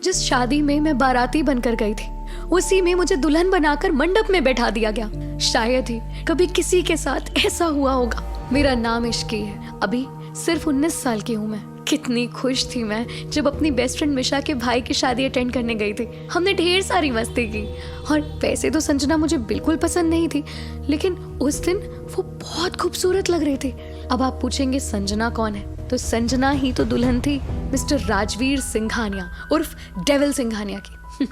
जिस शादी में मैं बाराती बनकर गई थी, उसी में मुझे दुल्हन बनाकर मंडप में बैठा दिया गया। शायद ही कभी किसी के साथ ऐसा हुआ होगा। मेरा नाम इश्की है। अभी सिर्फ 19 साल की हूँ मैं। कितनी खुश थी मैं जब अपनी बेस्ट फ्रेंड मिशा के भाई की शादी अटेंड करने गई थी। हमने ढेर सारी मस्ती की। और वैसे तो संजना मुझे बिल्कुल पसंद नहीं थी, लेकिन उस दिन वो बहुत खूबसूरत लग रही थी। अब आप पूछेंगे संजना कौन है, तो संजना ही तो दुल्हन थी मिस्टर राजवीर सिंघानिया उर्फ डेविल सिंघानिया की।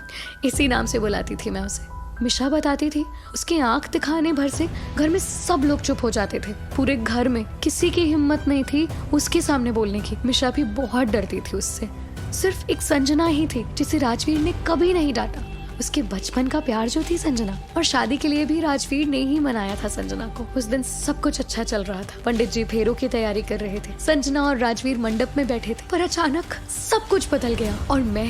इसी नाम से बुलाती थी मैं उसे। मिशा बताती थी उसकी आंख दिखाने भर से घर में सब लोग चुप हो जाते थे। पूरे घर में किसी की हिम्मत नहीं थी उसके सामने बोलने की। मिशा भी बहुत डरती थी उससे। सिर्फ एक संजना ही थी जिसे राजवीर ने कभी नहीं डांटा। उसके बचपन का प्यार जो थी संजना, और शादी के लिए भी राजवीर ने ही मनाया था संजना को। उस दिन सब कुछ अच्छा चल रहा था। पंडित जी फेरों की तैयारी कर रहे थे। संजना और राजवीर मंडप में बैठे थे, पर अचानक सब कुछ बदल गया और मैं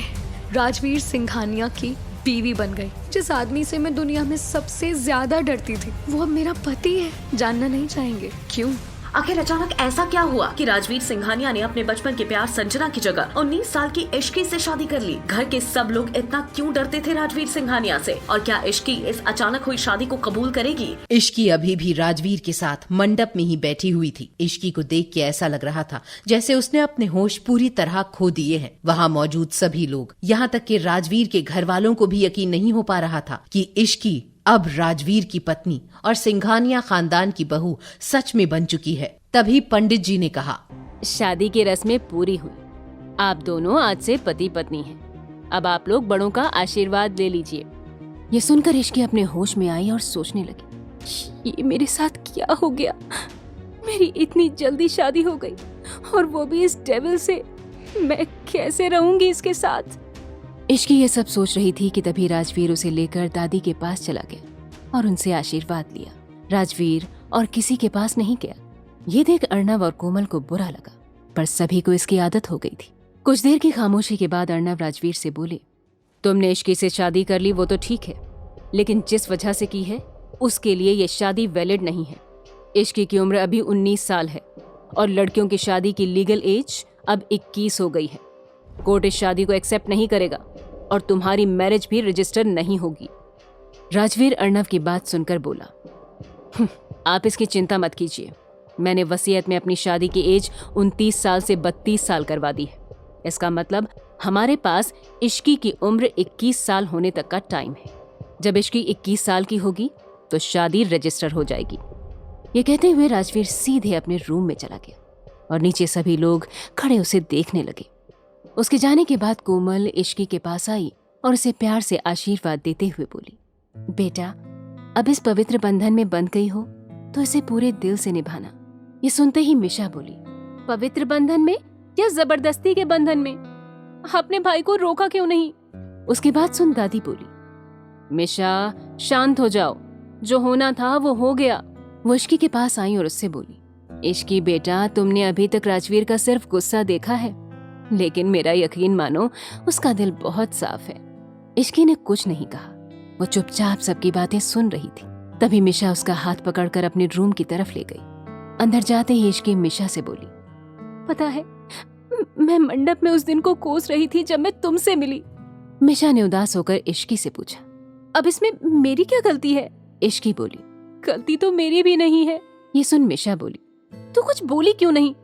राजवीर सिंघानिया की बीवी बन गई। जिस आदमी से मैं दुनिया में सबसे ज्यादा डरती थी, वो अब मेरा पति है। जानना नहीं चाहेंगे क्यों? आखिर अचानक ऐसा क्या हुआ कि राजवीर सिंघानिया ने अपने बचपन के प्यार संजना की जगह 19 साल की इश्की से शादी कर ली? घर के सब लोग इतना क्यों डरते थे राजवीर सिंघानिया से? और क्या इश्की इस अचानक हुई शादी को कबूल करेगी? इश्की अभी भी राजवीर के साथ मंडप में ही बैठी हुई थी। इश्की को देख के ऐसा लग रहा था जैसे उसने अपने होश पूरी तरह खो दिए हैं। वहाँ मौजूद सभी लोग, यहाँ तक कि राजवीर के घर वालों को भी यकीन नहीं हो पा रहा था कि इश्की अब राजवीर की पत्नी और सिंघानिया खानदान की बहू सच में बन चुकी है। तभी पंडित जी ने कहा, शादी की रस्में पूरी हुई। आप दोनों आज से पति पत्नी हैं। अब आप लोग बड़ों का आशीर्वाद ले लीजिए। ये सुनकर इश्की अपने होश में आई और सोचने लगी, ये मेरे साथ क्या हो गया? मेरी इतनी जल्दी शादी हो गई और वो भी इस डेविल से। मैं कैसे रहूंगी इसके साथ? इश्की ये सब सोच रही थी कि तभी राजवीर उसे लेकर दादी के पास चला गया और उनसे आशीर्वाद लिया। राजवीर और किसी के पास नहीं गया। ये देख अर्णव और कोमल को बुरा लगा, पर सभी को इसकी आदत हो गई थी। कुछ देर की खामोशी के बाद अर्णव राजवीर से बोले, तुमने इश्की से शादी कर ली वो तो ठीक है, लेकिन जिस वजह से की है उसके लिए ये शादी वैलिड नहीं है। इश्की की उम्र अभी 19 साल है और लड़कियों की शादी की लीगल एज अब 21 हो गई है। कोर्ट इस शादी को एक्सेप्ट नहीं करेगा और तुम्हारी मैरिज भी रजिस्टर नहीं होगी। राजवीर अर्णव की बात सुनकर बोला, आप इसकी चिंता मत कीजिए। मैंने वसीयत में अपनी शादी की एज 29 साल से 32 साल करवा दी है। इसका मतलब हमारे पास इश्की की उम्र 21 साल होने तक का टाइम है। जब इश्की 21 साल की होगी तो शादी रजिस्टर हो जाएगी। ये कहते हुए राजवीर सीधे अपने रूम में चला गया और नीचे सभी लोग खड़े उसे देखने लगे। उसके जाने के बाद कोमल इश्की के पास आई और उसे प्यार से आशीर्वाद देते हुए बोली, बेटा अब इस पवित्र बंधन में बंध गई हो तो इसे पूरे दिल से निभाना। ये सुनते ही मिशा बोली, पवित्र बंधन में या जबरदस्ती के बंधन में? अपने भाई को रोका क्यों नहीं? उसकी बात सुन दादी बोली, मिशा शांत हो जाओ, जो होना था वो हो गया। वो इश्की के पास आई और उससे बोली, इश्की बेटा तुमने अभी तक राजवीर का सिर्फ गुस्सा देखा है, लेकिन मेरा यकीन मानो उसका दिल बहुत साफ है। इश्की ने कुछ नहीं कहा, वो चुपचाप सबकी बातें सुन रही थी। तभी मिशा उसका हाथ पकड़कर अपने रूम की तरफ ले गई। अंदर जाते ही इश्की मिशा से बोली, पता है मैं मंडप में उस दिन को कोस रही थी जब मैं तुमसे मिली। मिशा ने उदास होकर इश्की से पूछा, अब इसमें मेरी क्या गलती है? इश्की बोली, गलती तो मेरी भी नहीं है। ये सुन मिशा बोली, तू कुछ बोली क्यों नहीं?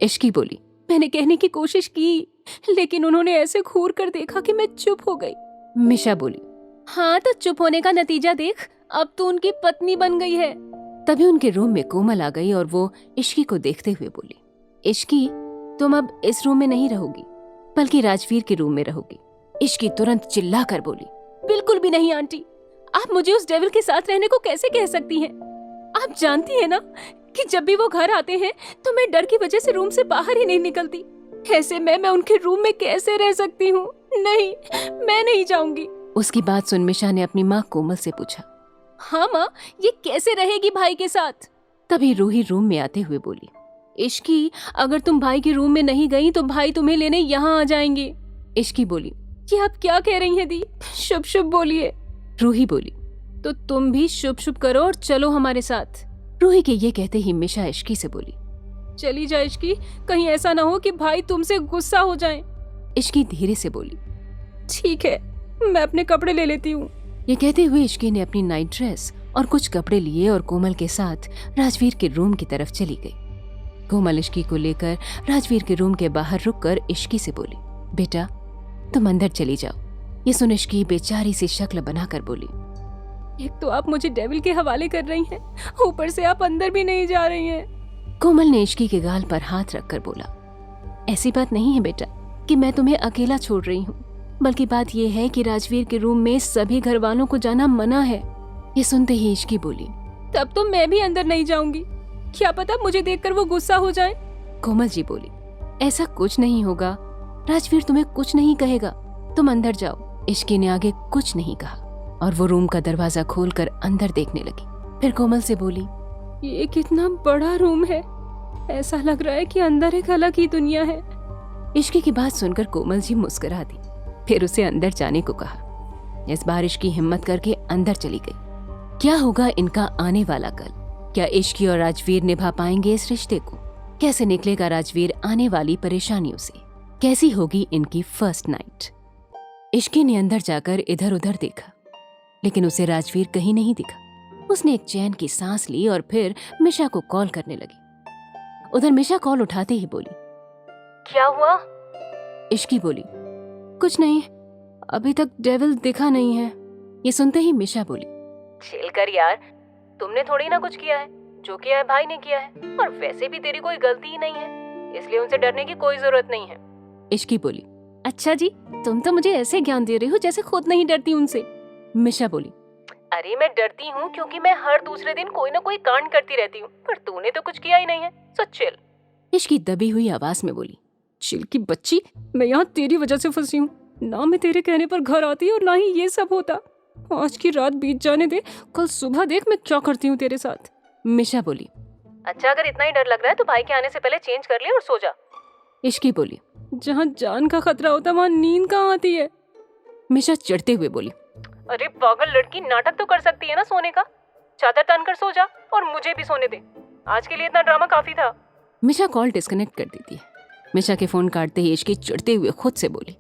इश्की बोली, मैंने कहने की कोशिश की, लेकिन उन्होंने ऐसे घूर कर देखा कि मैं चुप हो गई। मिशा बोली, हाँ तो चुप होने का नतीजा देख, अब तो उनकी पत्नी बन गई है। तभी उनके रूम में कोमल आ गई और वो इश्की को देखते हुए बोली, इश्की तुम अब इस रूम में नहीं रहोगी बल्कि राजवीर के रूम में रहोगी। इश्की तुरंत चिल्ला कर बोली, बिल्कुल भी नहीं आंटी, आप मुझे उस डेविल के साथ रहने को कैसे कह सकती हैं? आप जानती हैं ना कि जब भी वो घर आते हैं तो मैं डर की वजह से रूम से बाहर ही नहीं निकलती। ऐसे मैं उनके रूम में कैसे रह सकती हूँ? नहीं, मैं नहीं जाऊंगी। उसकी बात सुन मिशा ने अपनी माँ कोमल से पूछा, हाँ माँ, ये कैसे रहेगी भाई के साथ? तभी रूही रूम में आते हुए बोली, इश्की अगर तुम भाई के रूम में नहीं गई तो भाई तुम्हें लेने यहाँ आ जाएंगे। इश्की बोली, ये आप क्या कह रही हैं दी? शुभ शुभ बोलिए। रूही बोली, तो तुम भी शुभ शुभ करो और चलो हमारे साथ। रूही के ये कहते ही मिशा इश्की से बोली, चली जा इश्की, कहीं ऐसा ना हो कि भाई तुमसे गुस्सा हो जाएं। इश्की धीरे से बोली, ठीक है, मैं अपने कपड़े ले लेती हूँ। ये कहते हुए इश्की ने अपनी नाइट ड्रेस और कुछ कपड़े लिए और कोमल के साथ राजवीर के रूम की तरफ चली गई। कोमल इश्की को लेकर राजवीर के रूम के बाहर रुककर इश्की से बोली, बेटा तुम अंदर चली जाओ। ये सुन इश्की बेचारी सी शक्ल बनाकर बोली, एक तो आप मुझे डेविल के हवाले कर रही हैं, ऊपर से आप अंदर भी नहीं जा रही हैं। कोमल ने इश्की के गाल पर हाथ रखकर बोला, ऐसी बात नहीं है बेटा कि मैं तुम्हें अकेला छोड़ रही हूँ, बल्कि बात यह है कि राजवीर के रूम में सभी घर वालों को जाना मना है। ये सुनते ही इश्की बोली, तब तो मैं भी अंदर नहीं जाऊंगी, क्या पता मुझे देखकर वो गुस्सा हो जाए। कोमल जी बोली, ऐसा कुछ नहीं होगा, राजवीर तुम्हें कुछ नहीं कहेगा, तुम अंदर जाओ। इश्की ने आगे कुछ नहीं कहा और वो रूम का दरवाजा खोलकर अंदर देखने लगी। फिर कोमल से बोली, ये कितना बड़ा रूम है, ऐसा लग रहा है कि अंदर एक अलग ही दुनिया है। इश्की की बात सुनकर कोमल जी मुस्कुरा दी, फिर उसे अंदर जाने को कहा। इस बार इश्की हिम्मत करके अंदर चली गई। क्या होगा इनका आने वाला कल? क्या इश्की और राजवीर निभा पाएंगे इस रिश्ते को? कैसे निकलेगा राजवीर आने वाली परेशानियों से? कैसी होगी इनकी फर्स्ट नाइट? इश्की ने अंदर जाकर इधर उधर देखा, लेकिन उसे राजवीर कहीं नहीं दिखा। उसने एक चैन की सांस ली और फिर मिशा को कॉल करने लगी। उधर मिशा कॉल उठाते ही बोली, क्या हुआ? इश्की बोली, कुछ नहीं, अभी तक डेविल दिखा नहीं है। ये सुनते ही मिशा बोली, चिल कर यार, तुमने थोड़ी ना कुछ किया है, जो किया है भाई ने किया है, और वैसे भी तेरी कोई गलती ही नहीं है, इसलिए उनसे डरने की कोई जरूरत नहीं है। इश्की बोली, अच्छा जी, तुम तो मुझे ऐसे ज्ञान दे रही हो जैसे खुद नहीं डरती उनसे। मिशा बोली, अरे मैं डरती हूँ क्योंकि मैं हर दूसरे दिन कोई ना कोई कांड करती रहती हूँ, पर तूने तो कुछ किया ही नहीं है, सो चिल। इश्की दबी हुई आवाज में बोली, चिल की बच्ची, मैं यहाँ तेरी वजह से फंसी हूँ, ना मैं तेरे कहने पर घर आती और ना ही ये सब होता। आज की रात बीत जाने दे, कल सुबह देख मैं क्या करती हूँ तेरे साथ। मिशा बोली, अच्छा अगर इतना ही डर लग रहा है तो भाई के आने से पहले चेंज कर ले और सो जा। इश्की बोली, जहाँ जान का खतरा होता वहाँ नींद कहाँ आती है। मिशा चिढ़ते हुए बोली, अरे पागल लड़की, नाटक तो कर सकती है ना सोने का, चादर तान कर सो जा और मुझे भी सोने दे, आज के लिए इतना ड्रामा काफी था। मिशा कॉल डिस्कनेक्ट कर देती है। मिशा के फोन काटते ही इश्की चिढ़ते हुए खुद से बोली,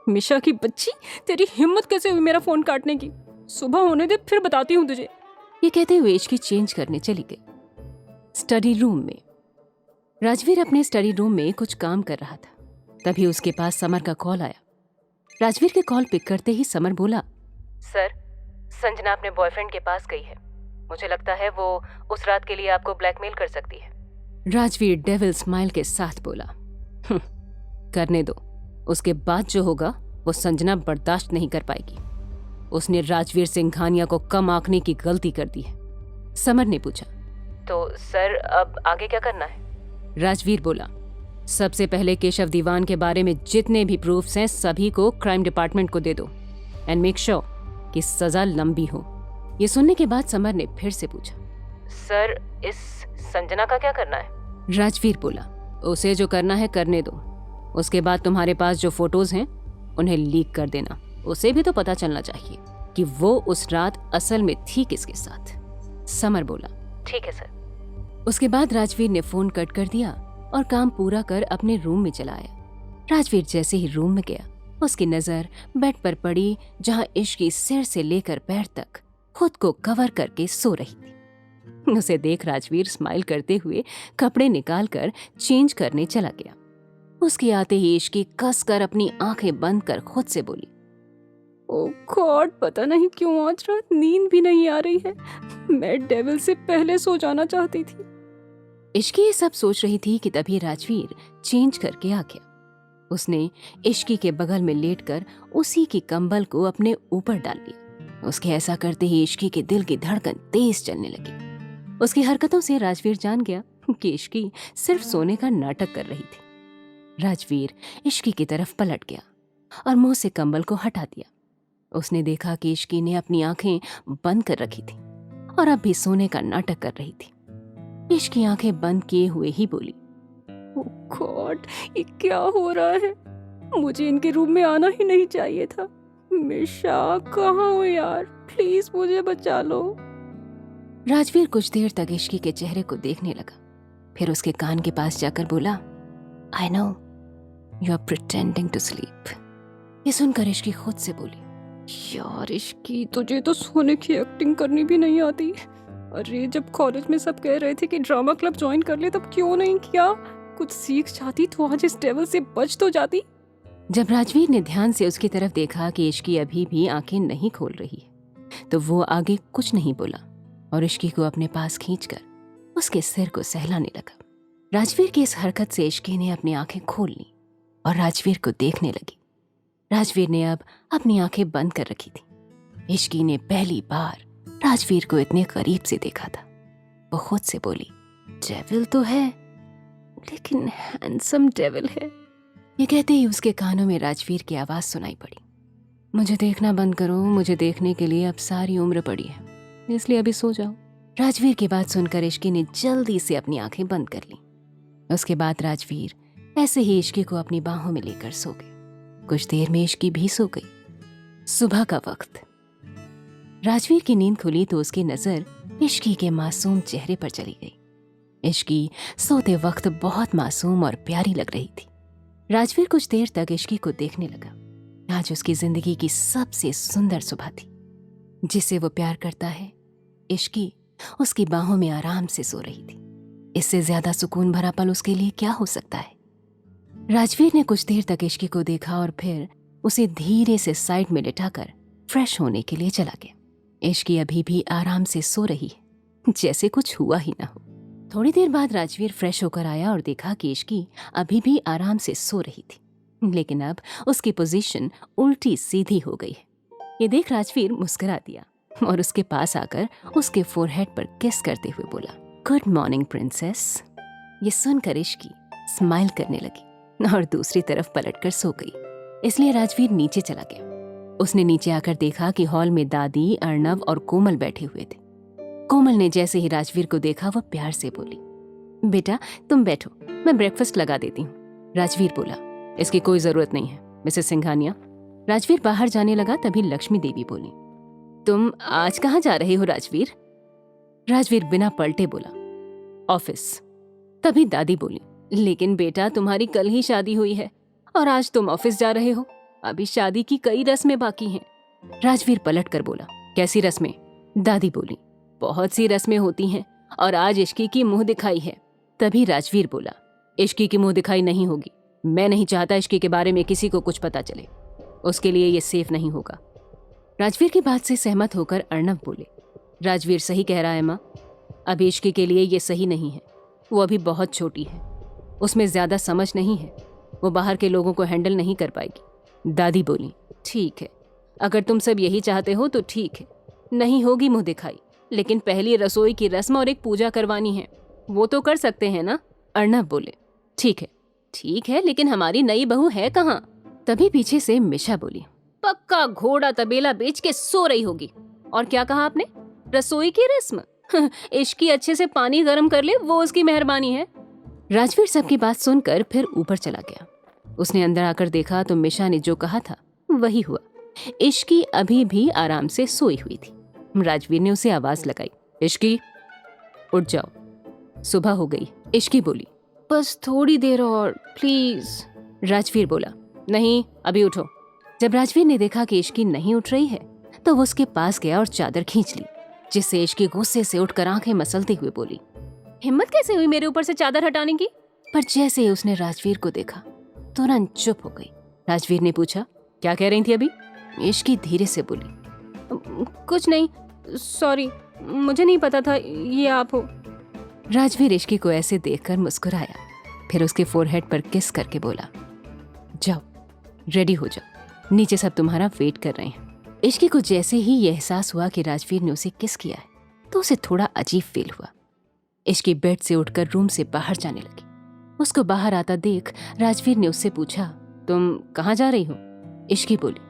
मिशा की बच्ची, तेरी हिम्मत कैसे हुई मेरा फोन काटने की, सुबह होने दे फिर बताती हूँ तुझे। ये कहते हुए इश्की चेंज करने चली गई। स्टडी रूम में राजवीर अपने स्टडी रूम में कुछ काम कर रहा था, तभी उसके पास समर का कॉल आया। राजवीर के कॉल पिक करते ही समर बोला, सर, संजना अपने बॉयफ्रेंड के पास गई है, मुझे लगता है वो उस रात के लिए आपको ब्लैकमेल कर सकती है। राजवीर डेविल स्माइल के साथ बोला, करने दो, उसके बाद जो होगा वो संजना बर्दाश्त नहीं कर पाएगी, उसने राजवीर सिंघानिया को कम आंकने की गलती कर दी है। समर ने पूछा, तो सर अब आगे क्या करना है? राजवीर बोला, सबसे पहले केशव दीवान के बारे में जितने भी प्रूफ्स हैं सभी को क्राइम डिपार्टमेंट को दे दो एंड मेक श्योर कि सजा लंबी हो। ये सुनने के बाद समर ने फिर से पूछा, सर इस संजना का क्या करना है? राजवीर बोला, उसे जो करना है करने दो, उसके बाद तुम्हारे पास जो फोटोज हैं उन्हें लीक कर देना, उसे भी तो पता चलना चाहिए कि वो उस रात असल में थी किसके साथ। समर बोला, ठीक है सर। उसके बाद राजवीर ने फोन कट कर दिया और काम पूरा कर अपने रूम में चला आया। राजवीर जैसे ही रूम में गया, उसकी नजर बेड पर पड़ी जहां इश्की सिर से लेकर पैर तक खुद को कवर करके सो रही थी। उसे देख राजवीर स्माइल करते हुए कपड़े निकालकर चेंज करने चला गया। उसके आते ही इश्की कसकर अपनी आंखें बंद कर खुद से बोली, ओ गॉड, पता नहीं क्यों आज रात नींद भी नहीं आ रही है, मैं डेविल से पहले सो जाना चाहती थी। इश्की ये सब सोच रही थी कि तभी राजवीर चेंज करके आ गया। उसने इश्की के बगल में लेटकर उसी की कंबल को अपने ऊपर डाल लिया। उसके ऐसा करते ही इश्की के दिल की धड़कन तेज चलने लगी। उसकी हरकतों से राजवीर जान गया कि इश्की सिर्फ सोने का नाटक कर रही थी। राजवीर इश्की की तरफ पलट गया और मुंह से कंबल को हटा दिया। उसने देखा कि इश्की ने अपनी आंखें बंद कर रखी थी और अब भी सोने का नाटक कर रही थी। इश्की आंखें बंद किए हुए ही बोली, ओह गॉड, ये क्या हो रहा है, मुझे इनके रूम में आना ही नहीं चाहिए था। मिशा कहाँ हो यार, प्लीज मुझे बचा लो। राजवीर कुछ देर तक इश्की के चेहरे को देखने लगा, फिर उसके कान के पास जाकर बोला, I know you are pretending to sleep, ये सुनकर इश्की खुद से बोली, यार इश्की, तुझे तो सोने की एक्टिंग करनी भी नहीं आती। अरे जब कॉलेज में सब कह रहे थे कि ड्रामा क्लब ज्वाइन कर ले, तब क्यों नहीं किया? कुछ सीख जाती तो आज इस डेविल से बच तो जाती। जब राजवीर ने ध्यान से उसकी तरफ देखा कि इश्की अभी भी आंखें नहीं खोल रही है, तो वो आगे कुछ नहीं बोला और इश्की को अपने पास खींचकर उसके सिर को सहलाने लगा। राजवीर की इस हरकत से इश्की ने अपनी आंखें खोल ली और राजवीर को देखने लगी। राजवीर ने अब अपनी आंखें बंद कर रखी थी। इश्की ने पहली बार राजवीर को इतने करीब से देखा था। वो खुद से बोली, डेविल तो है, लेकिन हैंडसम डेविल है। ये कहते ही उसके कानों में राजवीर की आवाज सुनाई पड़ी, मुझे देखना बंद करो, मुझे देखने के लिए अब सारी उम्र पड़ी है, इसलिए अभी सो जाओ। राजवीर की बात सुनकर इश्की ने जल्दी से अपनी आंखें बंद कर ली। उसके बाद राजवीर ऐसे ही इश्की को अपनी बाहों में लेकर सो गए। कुछ देर में इश्की भी सो गई। सुबह का वक्त, राजवीर की नींद खुली तो उसकी नजर इश्की के मासूम चेहरे पर चली गई। इश्की सोते वक्त बहुत मासूम और प्यारी लग रही थी। राजवीर कुछ देर तक इश्की को देखने लगा। आज उसकी जिंदगी की सबसे सुंदर सुबह थी। जिसे वो प्यार करता है, इश्की उसकी बाहों में आराम से सो रही थी। इससे ज्यादा सुकून भरा पल उसके लिए क्या हो सकता है? राजवीर ने कुछ देर तक इश्की को देखा और फिर उसे धीरे से साइड में लिटाकर फ्रेश होने के लिए चला गया। इश्की अभी भी आराम से सो रही है, जैसे कुछ हुआ ही ना हो। थोड़ी देर बाद राजवीर फ्रेश होकर आया और देखा कि इश्की अभी भी आराम से सो रही थी, लेकिन अब उसकी पोजीशन उल्टी सीधी हो गई है। ये देख राजवीर मुस्कुरा दिया और उसके पास आकर उसके फोरहेड पर किस करते हुए बोला, गुड मॉर्निंग प्रिंसेस। ये सुनकर इश्की स्माइल करने लगी और दूसरी तरफ पलटकर सो गई। इसलिए राजवीर नीचे चला गया। उसने नीचे आकर देखा कि हॉल में दादी, अर्नव और कोमल बैठे हुए थे। कोमल ने जैसे ही राजवीर को देखा वो प्यार से बोली, बेटा तुम बैठो, मैं ब्रेकफास्ट लगा देती हूँ। राजवीर बोला, इसकी कोई जरूरत नहीं है मिसेस सिंघानिया। राजवीर बाहर जाने लगा, तभी लक्ष्मी देवी बोली, तुम आज कहाँ जा रहे हो राजवीर? राजवीर बिना पलटे बोला, ऑफिस। तभी दादी बोली, लेकिन बेटा तुम्हारी कल ही शादी हुई है और आज तुम ऑफिस जा रहे हो, अभी शादी की कई रस्में बाकी हैं। राजवीर पलट कर बोला, कैसी रस्में? दादी बोली, बहुत सी रस्में होती हैं और आज इश्की की मुंह दिखाई है। तभी राजवीर बोला, इश्की की मुंह दिखाई नहीं होगी, मैं नहीं चाहता इश्की के बारे में किसी को कुछ पता चले, उसके लिए ये सेफ नहीं होगा। राजवीर की बात से सहमत होकर अर्नव बोले, राजवीर सही कह रहा है माँ, अभी इश्की के लिए ये सही नहीं है, वो अभी बहुत छोटी है, उसमें ज्यादा समझ नहीं है, वो बाहर के लोगों को हैंडल नहीं कर पाएगी। दादी बोली, ठीक है, अगर तुम सब यही चाहते हो तो ठीक है, नहीं होगी मुंह दिखाई, लेकिन पहली रसोई की रस्म और एक पूजा करवानी है, वो तो कर सकते हैं ना? अर्नव बोले, ठीक है, लेकिन हमारी नई बहू है कहाँ? तभी पीछे से मिशा बोली, पक्का घोड़ा तबेला बेच के सो रही होगी। और क्या कहा आपने? रसोई की रस्म? इश्की अच्छे से पानी गर्म कर ले, वो उसकी मेहरबानी है। राजवीर सबकी बात सुनकर फिर ऊपर चला गया। उसने अंदर आकर देखा तो मिशा ने जो कहा था वही हुआ। इश्की अभी भी आराम से सोई हुई थी। राजवीर ने उसे आवाज लगाई, इश्की उठ जाओ, सुबह हो गई। इश्की बोली, बस थोड़ी देर और प्लीज। राजवीर बोला, नहीं अभी उठो। जब राजवीर ने देखा कि इश्की नहीं उठ रही है तो वो उसके पास गया और चादर खींच ली, जिससे इश्की गुस्से से उठकर आंखें मसलते हुए बोली, हिम्मत कैसे हुई मेरे ऊपर से चादर हटाने की? पर जैसे ही उसने राजवीर को देखा तुरंत चुप हो गई। राजवीर ने पूछा, क्या कह रही थी अभी? इश्की धीरे से बोली, कुछ नहीं, सॉरी, मुझे नहीं पता था ये आप हो। राजवीर इश्की को ऐसे देखकर मुस्कुराया, फिर उसके फोरहेड पर किस करके बोला, जाओ रेडी हो जाओ, नीचे सब तुम्हारा वेट कर रहे हैं। इश्की को जैसे ही यह एहसास हुआ कि राजवीर ने उसे किस किया है तो उसे थोड़ा अजीब फील हुआ। इश्की बेड से उठकर रूम से बाहर जाने लगी। उसको बाहर आता देख राजवीर ने उससे पूछा, तुम कहाँ जा रही हो? इश्की बोली,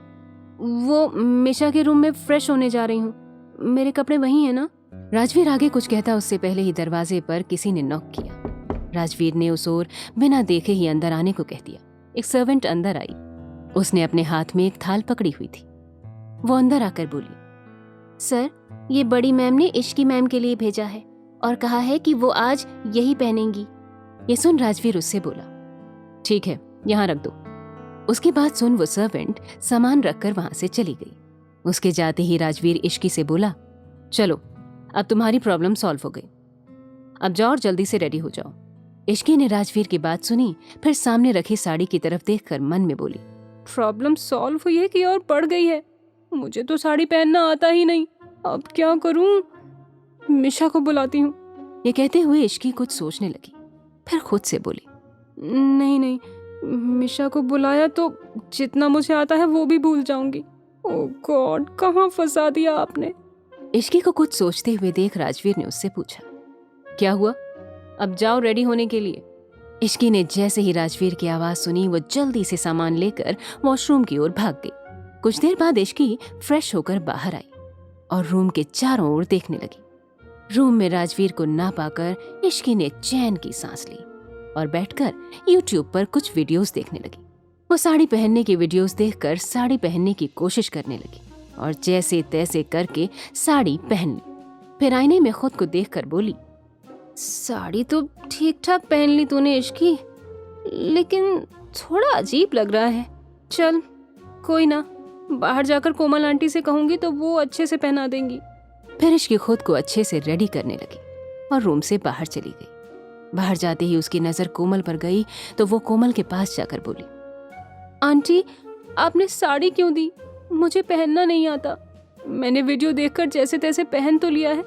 वो मिशा के रूम में फ्रेश होने जा रही हूँ, मेरे कपड़े वहीं हैं ना? राजवीर आगे कुछ कहता उससे पहले ही दरवाजे पर किसी ने नॉक किया। राजवीर ने उस ओर बिना देखे ही अंदर आने को कह दिया। एक सर्वेंट अंदर आई। उसने अपने हाथ में एक थाल पकड़ी हुई थी। वो अंदर आकर बोली, सर, ये बड़ी मैम ने इश्की मैम के लिए भेजा है और कहा है कि वो आज यही पहनेंगी। ये सुन राजवीर उससे बोला, ठीक है, यहाँ रख दो। उसकी बात सुन वो सर्वेंट सामान रखकर वहां से चली गई। उसके जाते ही राजवीर इश्की से बोला, चलो अब तुम्हारी प्रॉब्लम सॉल्व हो गई, अब जाओ और जल्दी से रेडी हो जाओ। इश्की ने राजवीर की बात सुनी, फिर सामने रखी साड़ी की तरफ देखकर मन में बोली, प्रॉब्लम सॉल्व हुई है कि और बढ़ गई है? मुझे तो साड़ी पहनना आता ही नहीं, अब क्या करूं? मिशा को बुलाती हूँ। ये कहते हुए इश्की कुछ सोचने लगी, फिर खुद से बोली, नहीं, मिशा को बुलाया तो जितना मुझे आता है वो भी भूल जाऊंगी। ओह गॉड, कहाँ फंसा दिया आपने। इश्की को कुछ सोचते हुए देख राजवीर ने उससे पूछा, क्या हुआ? अब जाओ रेडी होने के लिए। इश्की ने जैसे ही राजवीर की आवाज सुनी वो जल्दी से सामान लेकर वॉशरूम की ओर भाग गई। कुछ देर बाद इश्की फ्रेश होकर बाहर आई और रूम के चारों ओर देखने लगी। रूम में राजवीर को ना पाकर इश्की ने चैन की सांस ली और बैठकर यूट्यूब पर कुछ वीडियोस देखने लगी। वो साड़ी पहनने की वीडियोस देखकर साड़ी पहनने की कोशिश करने लगी और जैसे तैसे करके साड़ी पहन ली। फिर आईने में खुद को देखकर बोली, साड़ी तो ठीक ठाक पहन ली तूने इश्की, लेकिन थोड़ा अजीब लग रहा है। चल कोई ना, बाहर जाकर कोमल आंटी से कहूंगी तो वो अच्छे से पहना देंगी। फिर इश्की खुद को अच्छे से रेडी करने लगी और रूम से बाहर चली गई। बाहर जाते ही उसकी नजर कोमल पर गई तो वो कोमल के पास जाकर बोली, आंटी आपने साड़ी क्यों दी? मुझे पहनना नहीं आता। मैंने वीडियो देखकर जैसे तैसे पहन तो लिया है,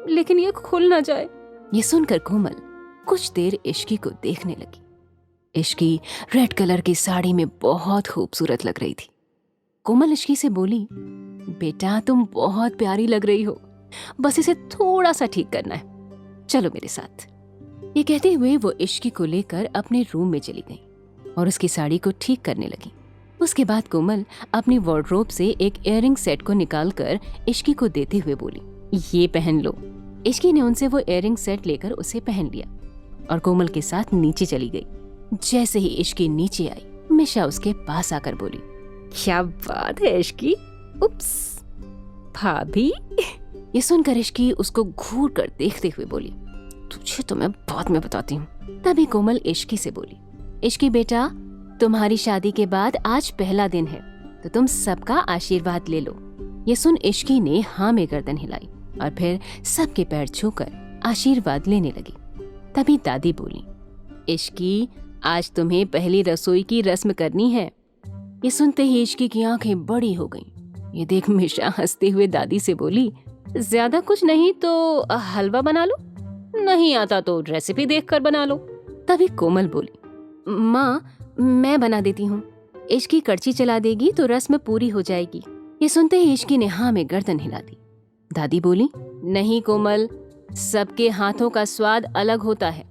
लेकिन ये खुल ना जाए। ये सुनकर कोमल कुछ देर इश्की को देखने लगी। इश्की रेड कलर की साड़ी में बहुत खूबसूरत लग रही थी। कोमल इश्की से बोली, बेटा तुम बहुत प्यारी लग रही हो, बस इसे थोड़ा सा ठीक करना है, चलो मेरे साथ। ये कहते हुए वो इश्की को लेकर अपने रूम में चली गई और उसकी साड़ी को ठीक करने लगी। उसके बाद कोमल अपनी वार्डरोब से एक इयररिंग सेट को निकालकर इश्की को देते हुए बोली, ये पहन लो। इश्की ने उनसे वो इयररिंग सेट लेकर उसे पहन लिया और कोमल के साथ नीचे चली गई। जैसे ही इश्की नीचे आई, मिशा उसके पास आकर बोली, क्या बात है इश्की, उप्स भाभी। ये सुनकर इश्की उसको घूर कर देखते हुए बोली, तुझे तो मैं बाद में बताती हूँ। तभी कोमल इश्की से बोली, इश्की बेटा तुम्हारी शादी के बाद आज पहला दिन है तो तुम सबका आशीर्वाद ले लो। ये सुन इश्की ने हाँ में गर्दन हिलाई और फिर सबके पैर छूकर आशीर्वाद लेने लगी। तभी दादी बोली, इश्की आज तुम्हें पहली रसोई की रस्म करनी है। ये सुनते ही इश्की की आंखें बड़ी हो गईं। ये देख मिशा हंसते हुए दादी से बोली, ज्यादा कुछ नहीं तो हलवा बना लो, नहीं आता तो रेसिपी देखकर बना लो। तभी कोमल बोली, माँ मैं बना देती हूँ, इश्की कड़छी चला देगी तो रस्म पूरी हो जाएगी। ये सुनते ही इश्की ने हाँ में गर्दन हिला दी। दादी बोली, नहीं कोमल, सबके हाथों का स्वाद अलग होता है,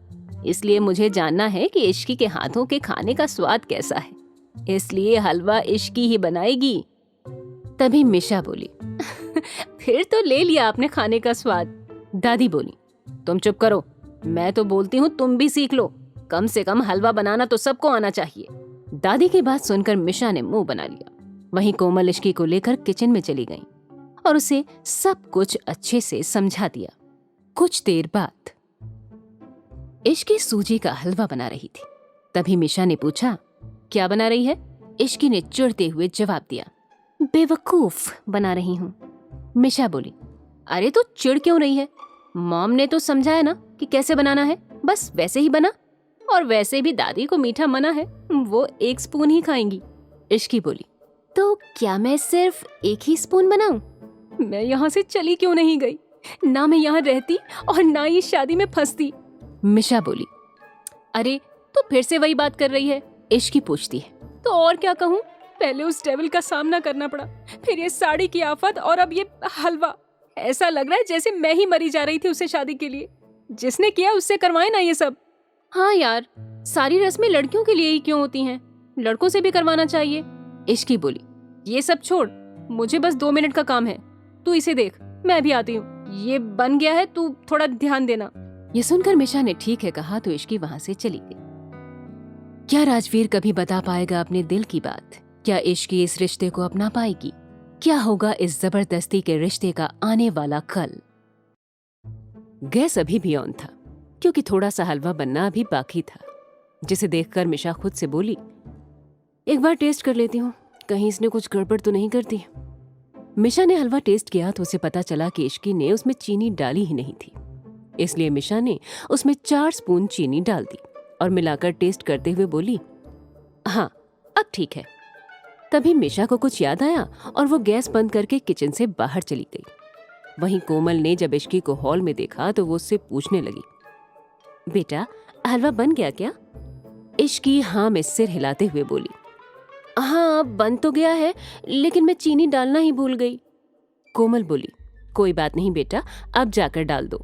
इसलिए मुझे जानना है कि इश्की के हाथों के खाने का स्वाद कैसा है, इसलिए हलवा इश्की ही बनाएगी। तभी मिशा बोली, फिर तो ले लिया आपने खाने का स्वाद। दादी बोली, तुम चुप करो, मैं तो बोलती हूँ तुम भी सीख लो, कम से कम हलवा बनाना तो सबको आना चाहिए। दादी की बात सुनकर मिशा ने मुंह बना लिया। वहीं कोमल इश्की को लेकर किचन में चली गई और उसे सब कुछ अच्छे से समझा दिया। कुछ देर बाद इश्की सूजी का हलवा बना रही थी। तभी मिशा ने पूछा, क्या बना रही है? इश्की ने चिढ़ते हुए जवाब दिया, बेवकूफ बना रही हूँ। मिशा बोली, अरे तो चिढ़ क्यों रही है? मॉम ने तो समझाया ना कि कैसे बनाना है, बस वैसे ही बना, और वैसे भी दादी को मीठा मना है, वो 1 स्पून ही खाएंगी। इश्की बोली, तो क्या मैं सिर्फ 1 ही स्पून बनाऊं? मैं यहाँ से चली क्यों नहीं गई? ना मैं यहाँ रहती और ना ही शादी में फंसती। मिशा बोली, अरे तो फिर से वही बात कर रही है। इश्की पूछती है, तो और क्या कहूँ? पहले उस डेविल का सामना करना पड़ा, फिर ये साड़ी की आफत और अब ये हलवा। ऐसा लग रहा है जैसे मैं ही मरी जा रही थी उसे शादी के लिए। जिसने किया उससे करवाए ना ये सब। हाँ यार, सारी रस्में लड़कियों के लिए ही क्यों होती हैं? लड़कों से भी करवाना चाहिए। इश्की बोली, ये सब छोड़, मुझे बस 2 मिनट का काम है, तू इसे देख, मैं भी आती हूँ। ये बन गया है, तू थोड़ा ध्यान देना। ये सुनकर मिशा ने ठीक है कहा तो इश्की वहां से चली गई। क्या राजवीर कभी बता पाएगा अपने दिल की बात? क्या इश्की इस रिश्ते को अपना पाएगी? क्या होगा इस जबरदस्ती के रिश्ते का आने वाला कल? गैस अभी भी ऑन था क्योंकि थोड़ा सा हलवा बनना अभी बाकी था, जिसे देखकर मिशा खुद से बोली, एक बार टेस्ट कर लेती हूँ, कहीं इसने कुछ गड़बड़ तो नहीं कर दी। मिशा ने हलवा टेस्ट किया तो उसे पता चला कि इश्की ने उसमें चीनी डाली ही नहीं थी। इसलिए मिशा ने उसमें 4 स्पून चीनी डाल दी और मिलाकर टेस्ट करते हुए बोली, हाँ अब ठीक है। तभी मिशा को कुछ याद आया और वो गैस बंद करके किचन से बाहर चली गई। वहीं कोमल ने जब इश्की को हॉल में देखा तो वो उससे पूछने लगी, बेटा हलवा बन गया क्या? इश्की हाँ में सिर हिलाते हुए बोली, हाँ बन तो गया है, लेकिन मैं चीनी डालना ही भूल गई। कोमल बोली, कोई बात नहीं बेटा, अब जाकर डाल दो।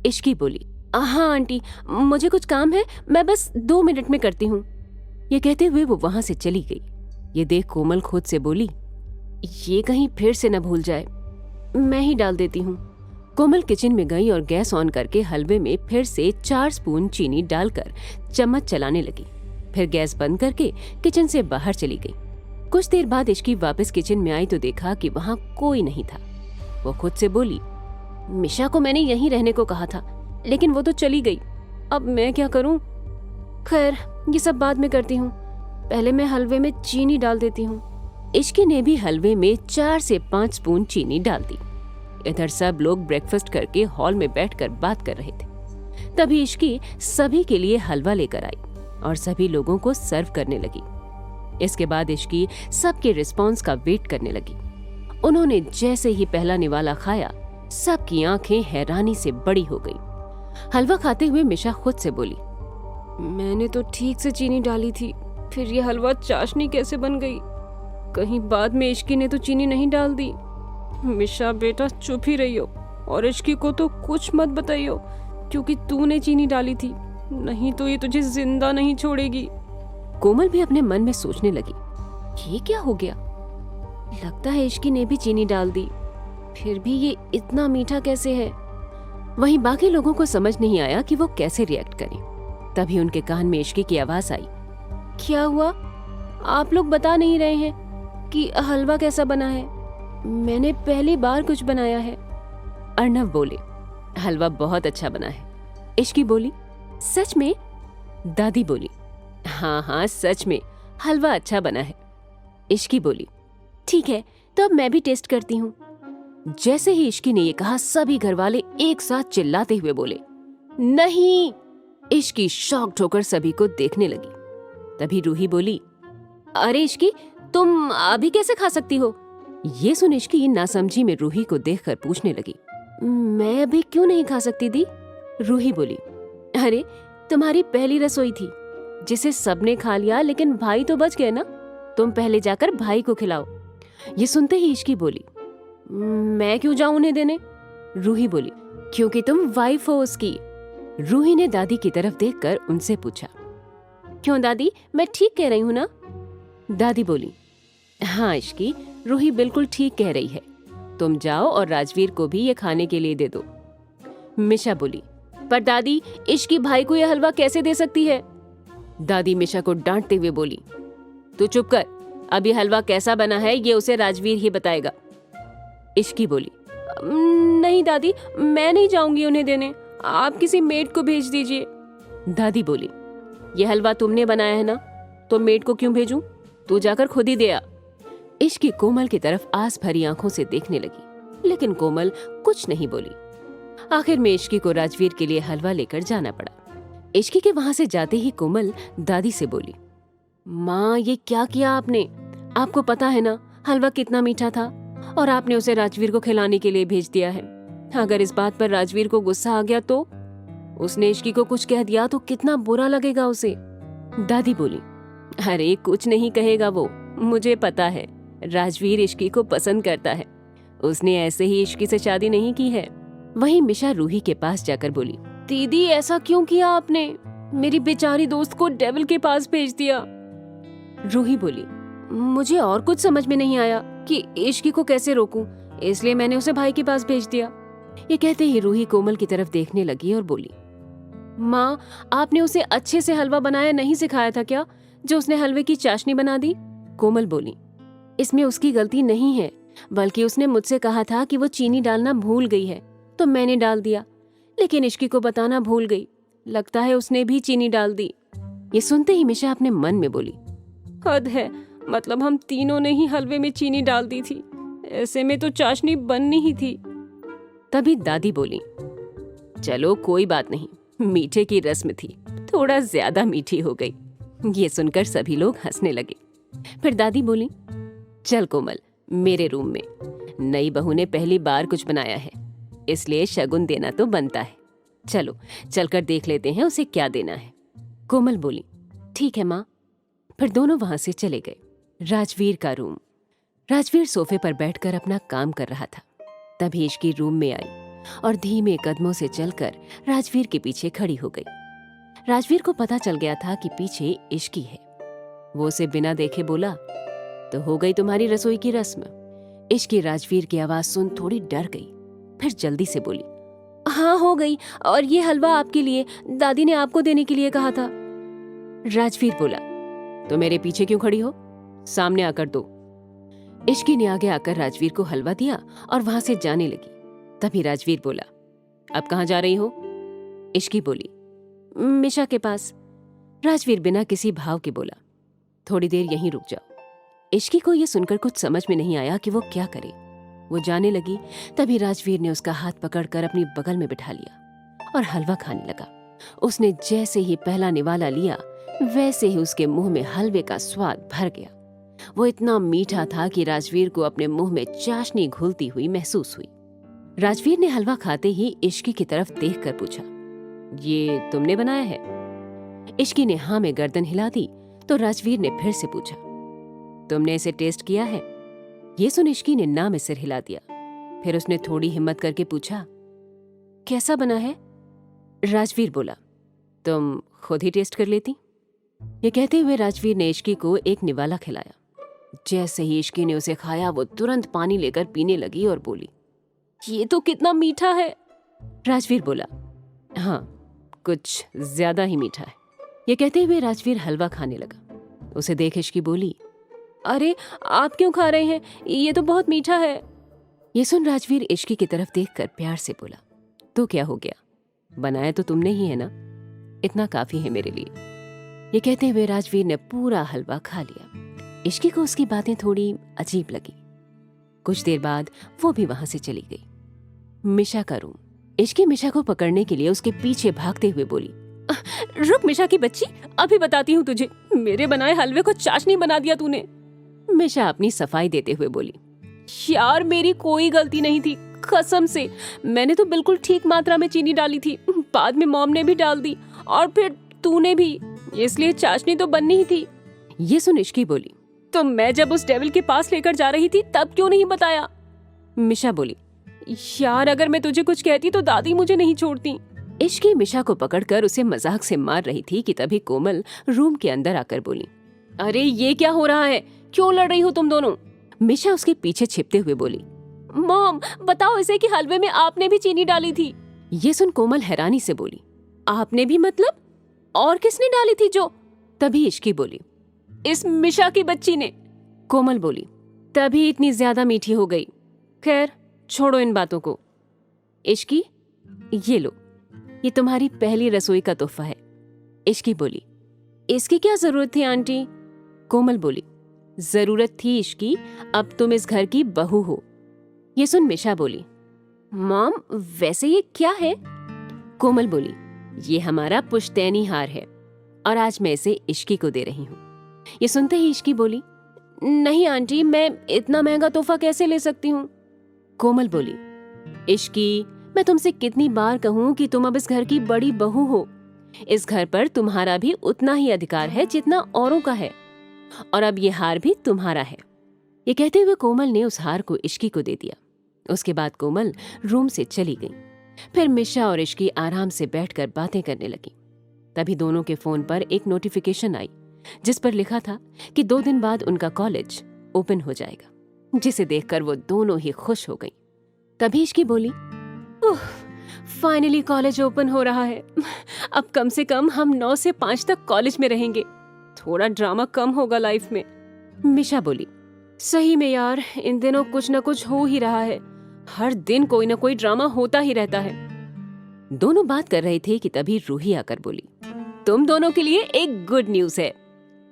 इश्की बोली, हाँ आंटी, मुझे कुछ काम है, मैं बस 2 मिनट में करती हूँ। ये कहते हुए वो वहां से चली गई। ये देख कोमल खुद से बोली, ये कहीं फिर से न भूल जाए, मैं ही डाल देती हूँ। कोमल किचन में गई और गैस ऑन करके हलवे में फिर से 4 स्पून चीनी डालकर चम्मच चलाने लगी। फिर गैस बंद करके किचन से बाहर चली गई। कुछ देर बाद इश्की वापस किचन में आई तो देखा कि वहां कोई नहीं था। वो खुद से बोली, मिशा को मैंने यहीं रहने को कहा था, लेकिन वो तो चली गई, अब मैं क्या करूं? खैर ये सब बाद में करती हूँ, पहले मैं हलवे में चीनी डाल देती हूँ। इश्की ने भी हलवे में 4 से 5 स्पून चीनी डाल दी। इधर सब लोग ब्रेकफास्ट करके हॉल में बैठकर बात कर रहे थे। तभी इश्की सभी के लिए हलवा लेकर आई और सभी लोगों को सर्व करने लगी। इसके बाद इश्की सबके रिस्पॉन्स का वेट करने लगी। उन्होंने जैसे ही पहला निवाला खाया, सबकी आंखें हैरानी से बड़ी हो गई। हलवा खाते हुए मिशा खुद से बोली, मैंने तो ठीक से चीनी डाली थी, फिर ये हलवा चाशनी कैसे बन गई? कहीं बाद में इश्की ने तो चीनी नहीं डाल दी। मिशा बेटा चुप ही रहियो और इश्की को तो कुछ मत बताइयो, क्योंकि तूने चीनी डाली थी, नहीं तो ये तुझे जिंदा नहीं छोड़ेगी। कोमल भी अपने मन में सोचने लगी, ये क्या हो गया? लगता है इश्की ने भी चीनी डाल दी, फिर भी ये इतना मीठा कैसे है? वहीं बाकी लोगों को समझ नहीं आया कि वो कैसे रिएक्ट करें। तभी उनके कान में इश्की की आवाज आई, क्या हुआ? आप लोग बता नहीं रहे हैं कि हलवा कैसा बना है? मैंने पहली बार कुछ बनाया है। अर्नव बोले, हलवा बहुत अच्छा बना है। इश्की बोली, सच में? दादी बोली, हाँ हाँ सच में, हलवा अच्छा बना है। इश्की बोली, ठीक है तो अब मैं भी टेस्ट करती हूँ। जैसे ही इश्की ने ये कहा, सभी घरवाले एक साथ चिल्लाते हुए बोले, नहीं। इश्की शॉक्ड होकर सभी को देखने लगी। तभी रूही बोली, अरे इश्की, तुम अभी कैसे खा सकती हो? ये सुन इश्की नासमझी में रूही को देखकर पूछने लगी, मैं अभी क्यों नहीं खा सकती दी? रूही बोली, अरे तुम्हारी पहली रसोई थी जिसे सबने खा लिया, लेकिन भाई तो बच गए ना, तुम पहले जाकर भाई को खिलाओ। ये सुनते ही इश्की बोली, मैं क्यों जाऊं उन्हें देने? रूही बोली, क्योंकि तुम वाइफ हो उसकी। रूही ने दादी की तरफ देखकर उनसे पूछा, क्यों दादी, मैं ठीक कह रही हूँ ना? दादी बोली, हाँ इश्की, रूही बिल्कुल ठीक कह रही है, तुम जाओ और राजवीर को भी ये खाने के लिए दे दो। मिशा बोली, पर दादी, इश्की भाई को यह हलवा कैसे दे सकती है? दादी मिशा को डांटते हुए बोली, तू चुप कर, अभी हलवा कैसा बना है ये उसे राजवीर ही बताएगा। इश्की बोली, नहीं दादी, मैं नहीं जाऊंगी उन्हें देने, आप किसी मेड को भेज दीजिए। दादी बोली, यह हलवा तुमने बनाया है ना, तो मेड को क्यों भेजूं? तू जाकर खुद ही दे आ। इश्की कोमल की तरफ आस भरी आंखों से देखने लगी, लेकिन कोमल कुछ नहीं बोली। आखिर में इश्की को राजवीर के लिए हलवा लेकर जाना पड़ा। इश्की के वहां से जाते ही कोमल दादी से बोली, माँ ये क्या किया आपने? आपको पता है ना हलवा कितना मीठा था, और आपने उसे राजवीर को खिलाने के लिए भेज दिया है। अगर इस बात पर राजवीर को गुस्सा आ गया तो? उसने इश्की को कुछ कह दिया तो कितना बुरा लगेगा उसे। दादी बोली, अरे कुछ नहीं कहेगा वो, मुझे पता है राजवीर इश्की को पसंद करता है, उसने ऐसे ही इश्की से शादी नहीं की है। वहीं मिशा रूही के पास जाकर बोली, दीदी ऐसा क्यों किया आपने? मेरी बेचारी दोस्त को डेविल के पास भेज दिया। रूही बोली, मुझे और कुछ समझ में नहीं आया कि इश्की को कैसे रोकूं, इसलिए मैंने उसे भाई के पास भेज दिया। ये कहते ही रूही कोमल की तरफ देखने लगी और बोली, माँ आपने उसे अच्छे से हलवा बनाया नहीं सिखाया था क्या, जो उसने हलवे की चाशनी बना दी? कोमल बोली, इसमें उसकी गलती नहीं है, बल्कि उसने मुझसे कहा था कि वो चीनी डालना भूल गई है, तो मैंने डाल दिया, लेकिन इश्की को बताना भूल गई, लगता है उसने भी चीनी डाल दी। ये सुनते ही मिशा अपने मन में बोली, हद है, मतलब हम तीनों ने ही हलवे में चीनी डाल दी थी, ऐसे में तो चाशनी बननी ही थी। तभी दादी बोली, चलो कोई बात नहीं, मीठे की रस्म थी, थोड़ा ज्यादा मीठी हो गई। ये सुनकर सभी लोग हंसने लगे। फिर दादी बोली, चल कोमल, मेरे रूम में। नई बहू ने पहली बार कुछ बनाया है, इसलिए शगुन देना तो बनता है। चलो चलकर देख लेते हैं उसे क्या देना है। कोमल बोली, ठीक है माँ। फिर दोनों वहां से चले गए। राजवीर का रूम। राजवीर सोफे पर बैठकर अपना काम कर रहा था। तभी इश्की रूम में आई और धीमे कदमों से चलकर राजवीर के पीछे खड़ी हो गई। राजवीर को पता चल गया था कि पीछे इश्की है। वो उसे बिना देखे बोला, तो हो गई तुम्हारी रसोई की रस्म। इश्की राजवीर की आवाज सुन थोड़ी डर गई, फिर जल्दी से बोली, हाँ हो गई, और ये हलवा आपके लिए, दादी ने आपको देने के लिए कहा था। राजवीर बोला, तो मेरे पीछे क्यों खड़ी हो, सामने आकर दो। इश्की ने आगे आकर राजवीर को हलवा दिया और वहां से जाने लगी। तभी राजवीर बोला, अब कहाँ जा रही हो? इश्की बोली, मिशा के पास। राजवीर बिना किसी भाव के बोला, थोड़ी देर यहीं रुक जाओ। इश्की को यह सुनकर कुछ समझ में नहीं आया कि वो क्या करे। वो जाने लगी। तभी राजवीर ने उसका हाथ पकड़कर अपनी बगल में बिठा लिया और हलवा खाने लगा। उसने जैसे ही पहला निवाला लिया, वैसे ही उसके मुंह में हलवे का स्वाद भर गया। वो इतना मीठा था कि राजवीर को अपने मुंह में चाशनी घुलती हुई महसूस हुई। राजवीर ने हलवा खाते ही इश्की की तरफ देखकर पूछा, ये तुमने बनाया है? इश्की ने हाँ में गर्दन हिला दी तो राजवीर ने फिर से पूछा, तुमने इसे टेस्ट किया है? ये सुन इश्की ने ना में सिर हिला दिया। फिर उसने थोड़ी हिम्मत करके पूछा, कैसा बना है? राजवीर बोला, तुम खुद ही टेस्ट कर लेती। ये कहते हुए राजवीर ने इश्की को एक निवाला खिलाया। जैसे ही इश्की ने उसे खाया, वो तुरंत पानी लेकर पीने लगी और बोली, ये तो कितना मीठा है। राजवीर बोला, हाँ कुछ ज्यादा ही मीठा है। ये कहते हुए राजवीर हलवा खाने लगा। उसे देख इश्की बोली, अरे आप क्यों खा रहे हैं, ये तो बहुत मीठा है। ये सुन राजवीर इश्की की तरफ देखकर प्यार से बोला, तो क्या हो गया, बनाया तो तुमने ही है ना, इतना काफी है मेरे लिए। ये कहते हुए राजवीर ने पूरा हलवा खा लिया। इश्की को उसकी बातें थोड़ी अजीब लगी। कुछ देर बाद वो भी वहां से चली गई। मिशा का रूम। इश्की मिशा को पकड़ने के लिए उसके पीछे भागते हुए बोली, रुक मिशा की बच्ची, अभी बताती हूँ तुझे, मेरे बनाए हलवे को चाशनी बना दिया तूने। मिशा अपनी सफाई देते हुए बोली, यार मेरी कोई गलती नहीं थी, कसम से, मैंने तो बिल्कुल ठीक मात्रा में चीनी डाली थी, बाद में मॉम ने भी डाल दी और फिर तूने भी, इसलिए चाशनी तो बननी ही थी। ये सुन इश्की बोली, तो मैं जब उस डेविल के पास लेकर जा रही थी तब क्यों नहीं बताया? मिशा बोली, यार अगर मैं तुझे कुछ कहती तो दादी मुझे नहीं छोड़ती। इश्की मिशा को पकड़कर उसे मजाक से मार रही थी कि तभी कोमल रूम के अंदर आकर बोली, अरे ये क्या हो रहा है, क्यों लड़ रही हो तुम दोनों? मिशा उसके पीछे छिपते हुए बोली, मॉम बताओ इसे कि हलवे में आपने भी चीनी डाली थी। ये सुन कोमल हैरानी से बोली, आपने भी मतलब, और किसने डाली थी जो? तभी इश्की बोली, इस मिशा की बच्ची ने। कोमल बोली, तभी इतनी ज्यादा मीठी हो गई। खैर छोड़ो इन बातों को। इश्की ये लो, ये तुम्हारी पहली रसोई का तोहफा है। इश्की बोली, इसकी क्या जरूरत थी आंटी? कोमल बोली, जरूरत थी इश्की, अब तुम इस घर की बहू हो। ये सुन मिशा बोली, मॉम वैसे ये क्या है? कोमल बोली, ये हमारा पुश्तैनी हार है और आज मैं इसे इश्की को दे रही हूँ। ये सुनते ही इश्की बोली, नहीं आंटी, मैं इतना महंगा तोहफा कैसे ले सकती हूँ? कोमल बोली, इश्की मैं तुमसे कितनी बार कहूँ कि तुम अब इस घर की बड़ी बहू हो, इस घर पर तुम्हारा भी उतना ही अधिकार है जितना औरों का है, और अब ये हार भी तुम्हारा है। ये कहते हुए कोमल ने उस हार को इश्की को दे दिया। उसके बाद कोमल रूम से चली गई। फिर मिशा और इश्की आराम से बैठकर बातें करने लगी। तभी दोनों के फोन पर एक नोटिफिकेशन आई जिस पर लिखा था कि 2 दिन बाद उनका कॉलेज ओपन हो जाएगा, जिसे देखकर वो दोनों ही खुश हो गईं। तभी इश्की बोली, फाइनली कॉलेज ओपन हो रहा है, अब कम से कम हम 9 से 5 तक कॉलेज में रहेंगे, थोड़ा ड्रामा कम होगा लाइफ में। मिशा बोली, सही में यार, इन दिनों कुछ न कुछ हो ही रहा है, हर दिन कोई ना कोई ड्रामा होता ही रहता है। दोनों बात कर रहे थे कि तभी रूही आकर बोली, तुम दोनों के लिए एक गुड न्यूज है।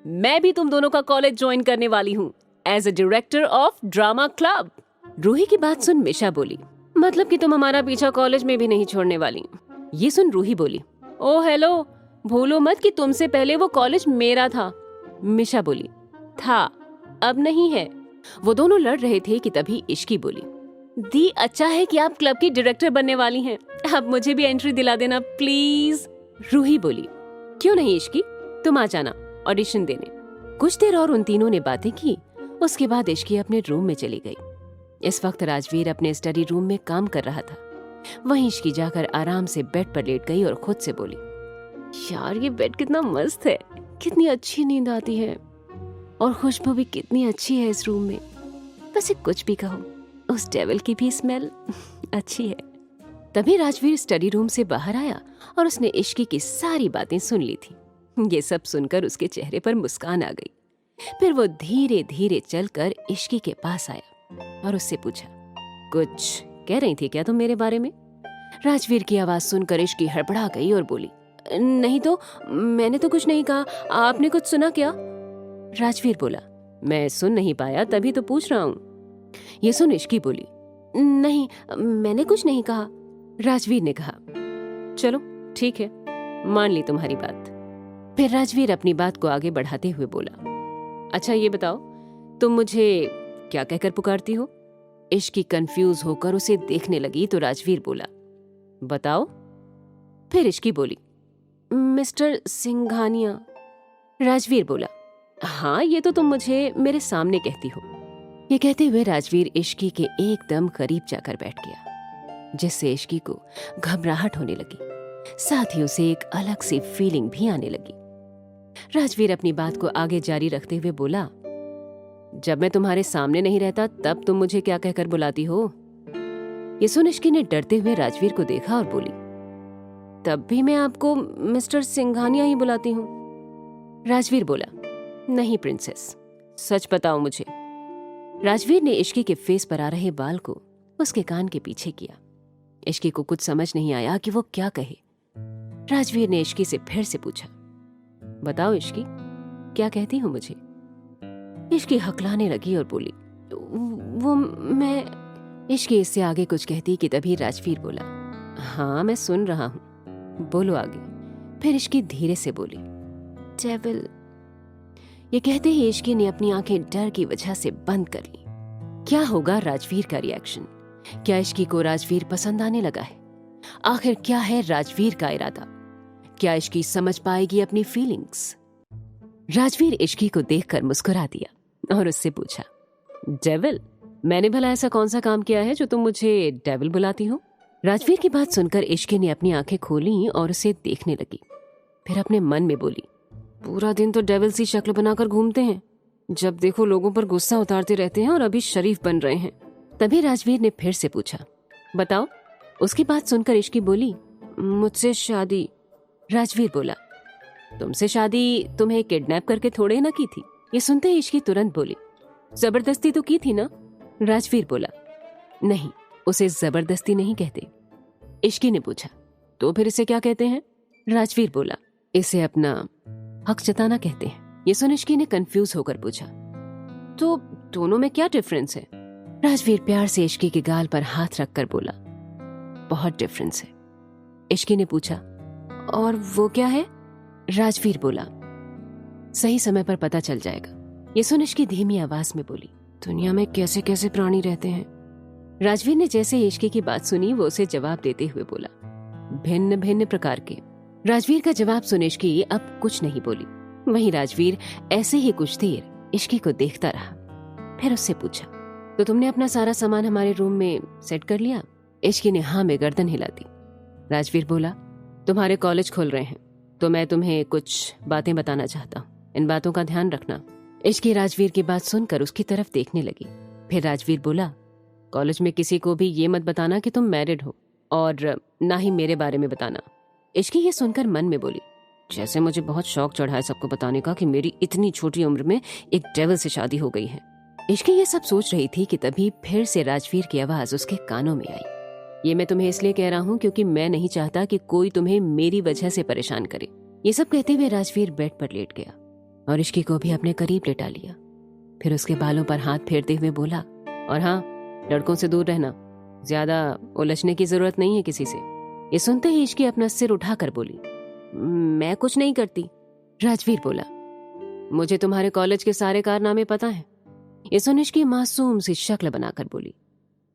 मैं भी तुम दोनों का कॉलेज ज्वाइन करने वाली हूँ as a director of drama club. Ruhi की बात सुन मिशा बोली, मतलब कि तुम हमारा पीछा कॉलेज में भी नहीं छोड़ने वाली। ये सुन रूही बोली, ओ हेलो, भूलो मत कि तुमसे पहले वो कॉलेज मेरा था। मिशा बोली, था, अब नहीं है। वो दोनों लड़ रहे थे कि तभी इश्की बोली, दी अच्छा है कि आप क्लब की डायरेक्टर बनने वाली हैं, अब मुझे भी एंट्री दिला देना प्लीज। रूही बोली, क्यों नहीं इश्की, तुम आ जाना ऑडिशन देने। कुछ देर और उन तीनों ने बातें की। उसके बाद इश्की अपने रूम में चली गई। इस वक्त राजवीर अपने स्टडी रूम में काम कर रहा था। वहीं इश्की जाकर आराम से बेड पर लेट गई और खुद से बोली, यार ये बेड कितना मस्त है, कितनी अच्छी नींद आती है और खुशबू भी कितनी अच्छी है इस रूम में। वैसे कुछ भी कहो, उस डेविल की भी स्मेल अच्छी है। तभी राजवीर स्टडी रूम से बाहर आया और उसने इश्की की सारी बातें सुन ली थी। ये सब सुनकर उसके चेहरे पर मुस्कान आ गई। फिर वो धीरे धीरे चलकर इश्की के पास आया और उससे पूछा, कुछ कह रही थी क्या तुम मेरे बारे में? राजवीर की आवाज सुनकर इश्की हड़बड़ा गई और बोली, नहीं तो मैंने तो कुछ नहीं कहा, आपने कुछ सुना क्या? राजवीर बोला, मैं सुन नहीं पाया तभी तो पूछ रहा हूँ। ये सुन इश्की बोली, नहीं मैंने कुछ नहीं कहा। राजवीर ने कहा, चलो ठीक है, मान ली तुम्हारी बात। फिर राजवीर अपनी बात को आगे बढ़ाते हुए बोला, अच्छा ये बताओ तुम मुझे क्या कहकर पुकारती हो? इश्की कंफ्यूज होकर उसे देखने लगी तो राजवीर बोला, बताओ। फिर इश्की बोली, मिस्टर सिंघानिया। राजवीर बोला, हाँ ये तो तुम मुझे मेरे सामने कहती हो। ये कहते हुए राजवीर इश्की के एकदम करीब जाकर बैठ गया, जिससे इश्की को घबराहट होने लगी, साथ ही उसे एक अलग सी फीलिंग भी आने लगी। राजवीर अपनी बात को आगे जारी रखते हुए बोला, जब मैं तुम्हारे सामने नहीं रहता तब तुम मुझे क्या कहकर बुलाती हो? ये सुन इश्की ने डरते हुए राजवीर को देखा और बोली, तब भी मैं आपको मिस्टर सिंघानिया ही बुलाती हूँ। राजवीर बोला, नहीं प्रिंसेस, सच बताओ मुझे। राजवीर ने इश्की के फेस पर आ रहे बाल को उसके कान के पीछे किया। इश्की को कुछ समझ नहीं आया कि वो क्या कहे। राजवीर ने इश्की से फिर से पूछा, बताओ इश्की, क्या कहती हो मुझे? इश्की हकलाने लगी और बोली, वो मैं। इश्की इससे आगे कुछ कहती कि तभी राजवीर बोला, हाँ मैं सुन रहा हूँ, बोलो आगे। फिर इश्की धीरे से बोली, डेविल। ये कहते ही इश्की ने अपनी आंखें डर की वजह से बंद कर ली। क्या होगा राजवीर का रिएक्शन? क्या इश्की को राजवीर पसंद आने लगा है? आखिर क्या है राजवीर का इरादा? क्या इश्की समझ पाएगी अपनी फीलिंग्स? राजवीर इश्की को देखकर मुस्कुरा दिया और उससे पूछा, डेविल? मैंने भला ऐसा कौन सा काम किया है जो तुम मुझे डेविल बुलाती हो? राजवीर की बात सुनकर इश्की ने अपनी आंखें खोली और उसे देखने लगी। फिर अपने मन में बोली, पूरा दिन तो डेविल सी शक्ल बनाकर घूमते हैं, जब देखो लोगों पर गुस्सा उतारते रहते हैं और अभी शरीफ बन रहे हैं। तभी राजवीर ने फिर से पूछा, बताओ। उसकी बात सुनकर इश्की बोली, मुझसे शादी। राजवीर बोला, तुमसे शादी तुम्हें किडनैप करके थोड़े ना की थी। ये सुनते ही इश्की तुरंत बोली, जबरदस्ती तो की थी ना? राजवीर बोला, नहीं, उसे जबरदस्ती नहीं कहते। इश्की ने पूछा, तो फिर इसे क्या कहते हैं? राजवीर बोला, इसे अपना हक जताना कहते हैं। ये सुन इश्की ने कंफ्यूज होकर पूछा, तो दोनों में क्या डिफरेंस है? राजवीर प्यार से इश्की के गाल पर हाथ रखकर बोला, बहुत डिफरेंस है। इश्की ने पूछा, और वो क्या है? राजवीर बोला, सही समय पर पता चल जाएगा। ये सुन इश्की धीमी आवाज में बोली, दुनिया में कैसे कैसे प्राणी रहते हैं। राजवीर ने जैसे इश्की की बात सुनी वो उसे जवाब देते हुए बोला, भिन्न भिन्न प्रकार के। राजवीर का जवाब सुन इश्की अब कुछ नहीं बोली। वहीं राजवीर ऐसे ही कुछ देर इश्की को देखता रहा। फिर उससे पूछा, तो तुमने अपना सारा सामान हमारे रूम में सेट कर लिया? इश्की ने हाँ में गर्दन हिला दी। राजवीर बोला, तुम्हारे कॉलेज खुल रहे हैं तो मैं तुम्हें कुछ बातें बताना चाहता हूँ, इन बातों का ध्यान रखना। इश्की राजवीर की बात सुनकर उसकी तरफ देखने लगी। फिर राजवीर बोला, कॉलेज में किसी को भी ये मत बताना कि तुम मैरिड हो, और ना ही मेरे बारे में बताना। इश्की ये सुनकर मन में बोली, जैसे मुझे बहुत शौक चढ़ा है सबको बताने का कि मेरी इतनी छोटी उम्र में एक डेविल से शादी हो गई है। इश्की ये सब सोच रही थी कि तभी फिर से राजवीर की आवाज उसके कानों में आई, ये मैं तुम्हें इसलिए कह रहा हूँ क्योंकि मैं नहीं चाहता कि कोई तुम्हें मेरी वजह से परेशान करे। ये सब कहते हुए राजवीर बेड पर लेट गया। और इश्की को भी अपने करीब लेटा लिया। फिर उसके बालों पर हाथ फेरते हुए बोला, और हाँ, लड़कों से दूर रहना, ज्यादा उलझने की जरूरत नहीं है किसी से। ये सुनते ही इश्की अपना सिर उठाकर बोली, मैं कुछ नहीं करती। राजवीर बोला, मुझे तुम्हारे कॉलेज के सारे कारनामे पता है। ये सुन इश्की मासूम सी शक्ल बनाकर बोली,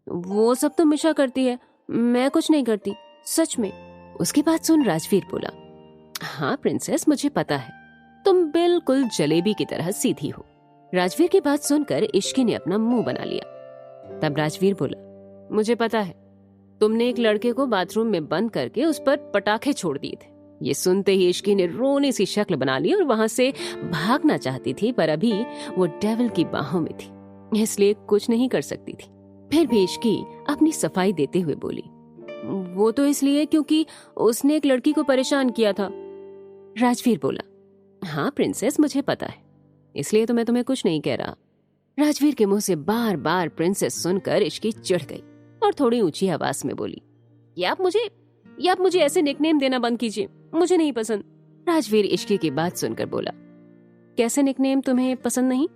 वो सब तो मिशा करती है, मैं कुछ नहीं करती, सच में। उसकी बात सुन राजवीर बोला, हाँ प्रिंसेस, मुझे पता है, तुम बिल्कुल जलेबी की तरह सीधी हो। राजवीर की बात सुनकर इश्की ने अपना मुंह बना लिया। तब राजवीर बोला, मुझे पता है, तुमने एक लड़के को बाथरूम में बंद करके उस पर पटाखे छोड़ दिए थे। ये सुनते ही इश्की ने रोनी सी शक्ल बना ली और वहां से भागना चाहती थी, पर अभी वो डेविल की बाहों में थी, इसलिए कुछ नहीं कर सकती थी। फिर भी इश्की अपनी सफाई देते हुए बोली, वो तो इसलिए क्योंकि उसने एक लड़की को परेशान किया था। राजवीर बोला, हाँ प्रिंसेस, मुझे पता है, इसलिए तो मैं तुम्हें कुछ नहीं कह रहा। राजवीर के मुंह से बार बार प्रिंसेस सुनकर इश्की चिढ़ गई और थोड़ी ऊंची आवाज में बोली, ये आप मुझे ऐसे निकनेम देना बंद कीजिए, मुझे नहीं पसंद। राजवीर इश्की की बात सुनकर बोला, कैसे निकनेम तुम्हें पसंद नहीं?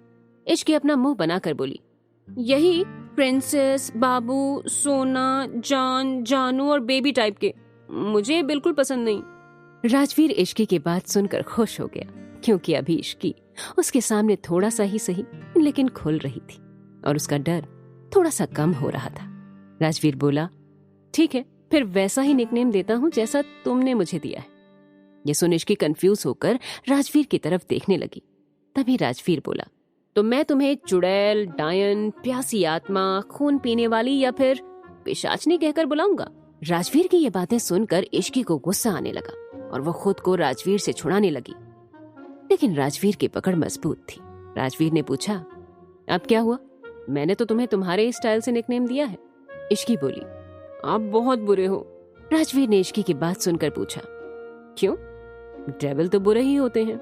इश्की अपना मुंह बनाकर बोली, यही प्रिंसेस, बाबू, सोना, जान, जानू और बेबी टाइप के, मुझे बिल्कुल पसंद नहीं। राजवीर इश्की की बात सुनकर खुश हो गया, क्योंकि अभी इश्की उसके सामने थोड़ा सा ही सही लेकिन खुल रही थी और उसका डर थोड़ा सा कम हो रहा था। राजवीर बोला, ठीक है, फिर वैसा ही निकनेम देता हूँ जैसा तुमने मुझे दिया है। ये सुन इश्की कंफ्यूज होकर राजवीर की तरफ देखने लगी। तभी राजवीर बोला, तो मैं तुम्हें चुड़ैल, डायन, प्यासी आत्मा, खून पीने वाली या फिर पिशाचनी कहकर बुलाऊंगा। राजवीर की ये बातें सुनकर इश्की को गुस्सा आने लगा और वो खुद को राजवीर से छुड़ाने लगी, लेकिन राजवीर की पकड़ मजबूत थी। राजवीर ने पूछा, अब क्या हुआ? मैंने तो तुम्हें तुम्हारे स्टाइल से निकनेम दिया है। इश्की बोली, आप बहुत बुरे हो। राजवीर ने इश्की की बात सुनकर पूछा, क्यों? डेविल तो बुरे ही होते हैं,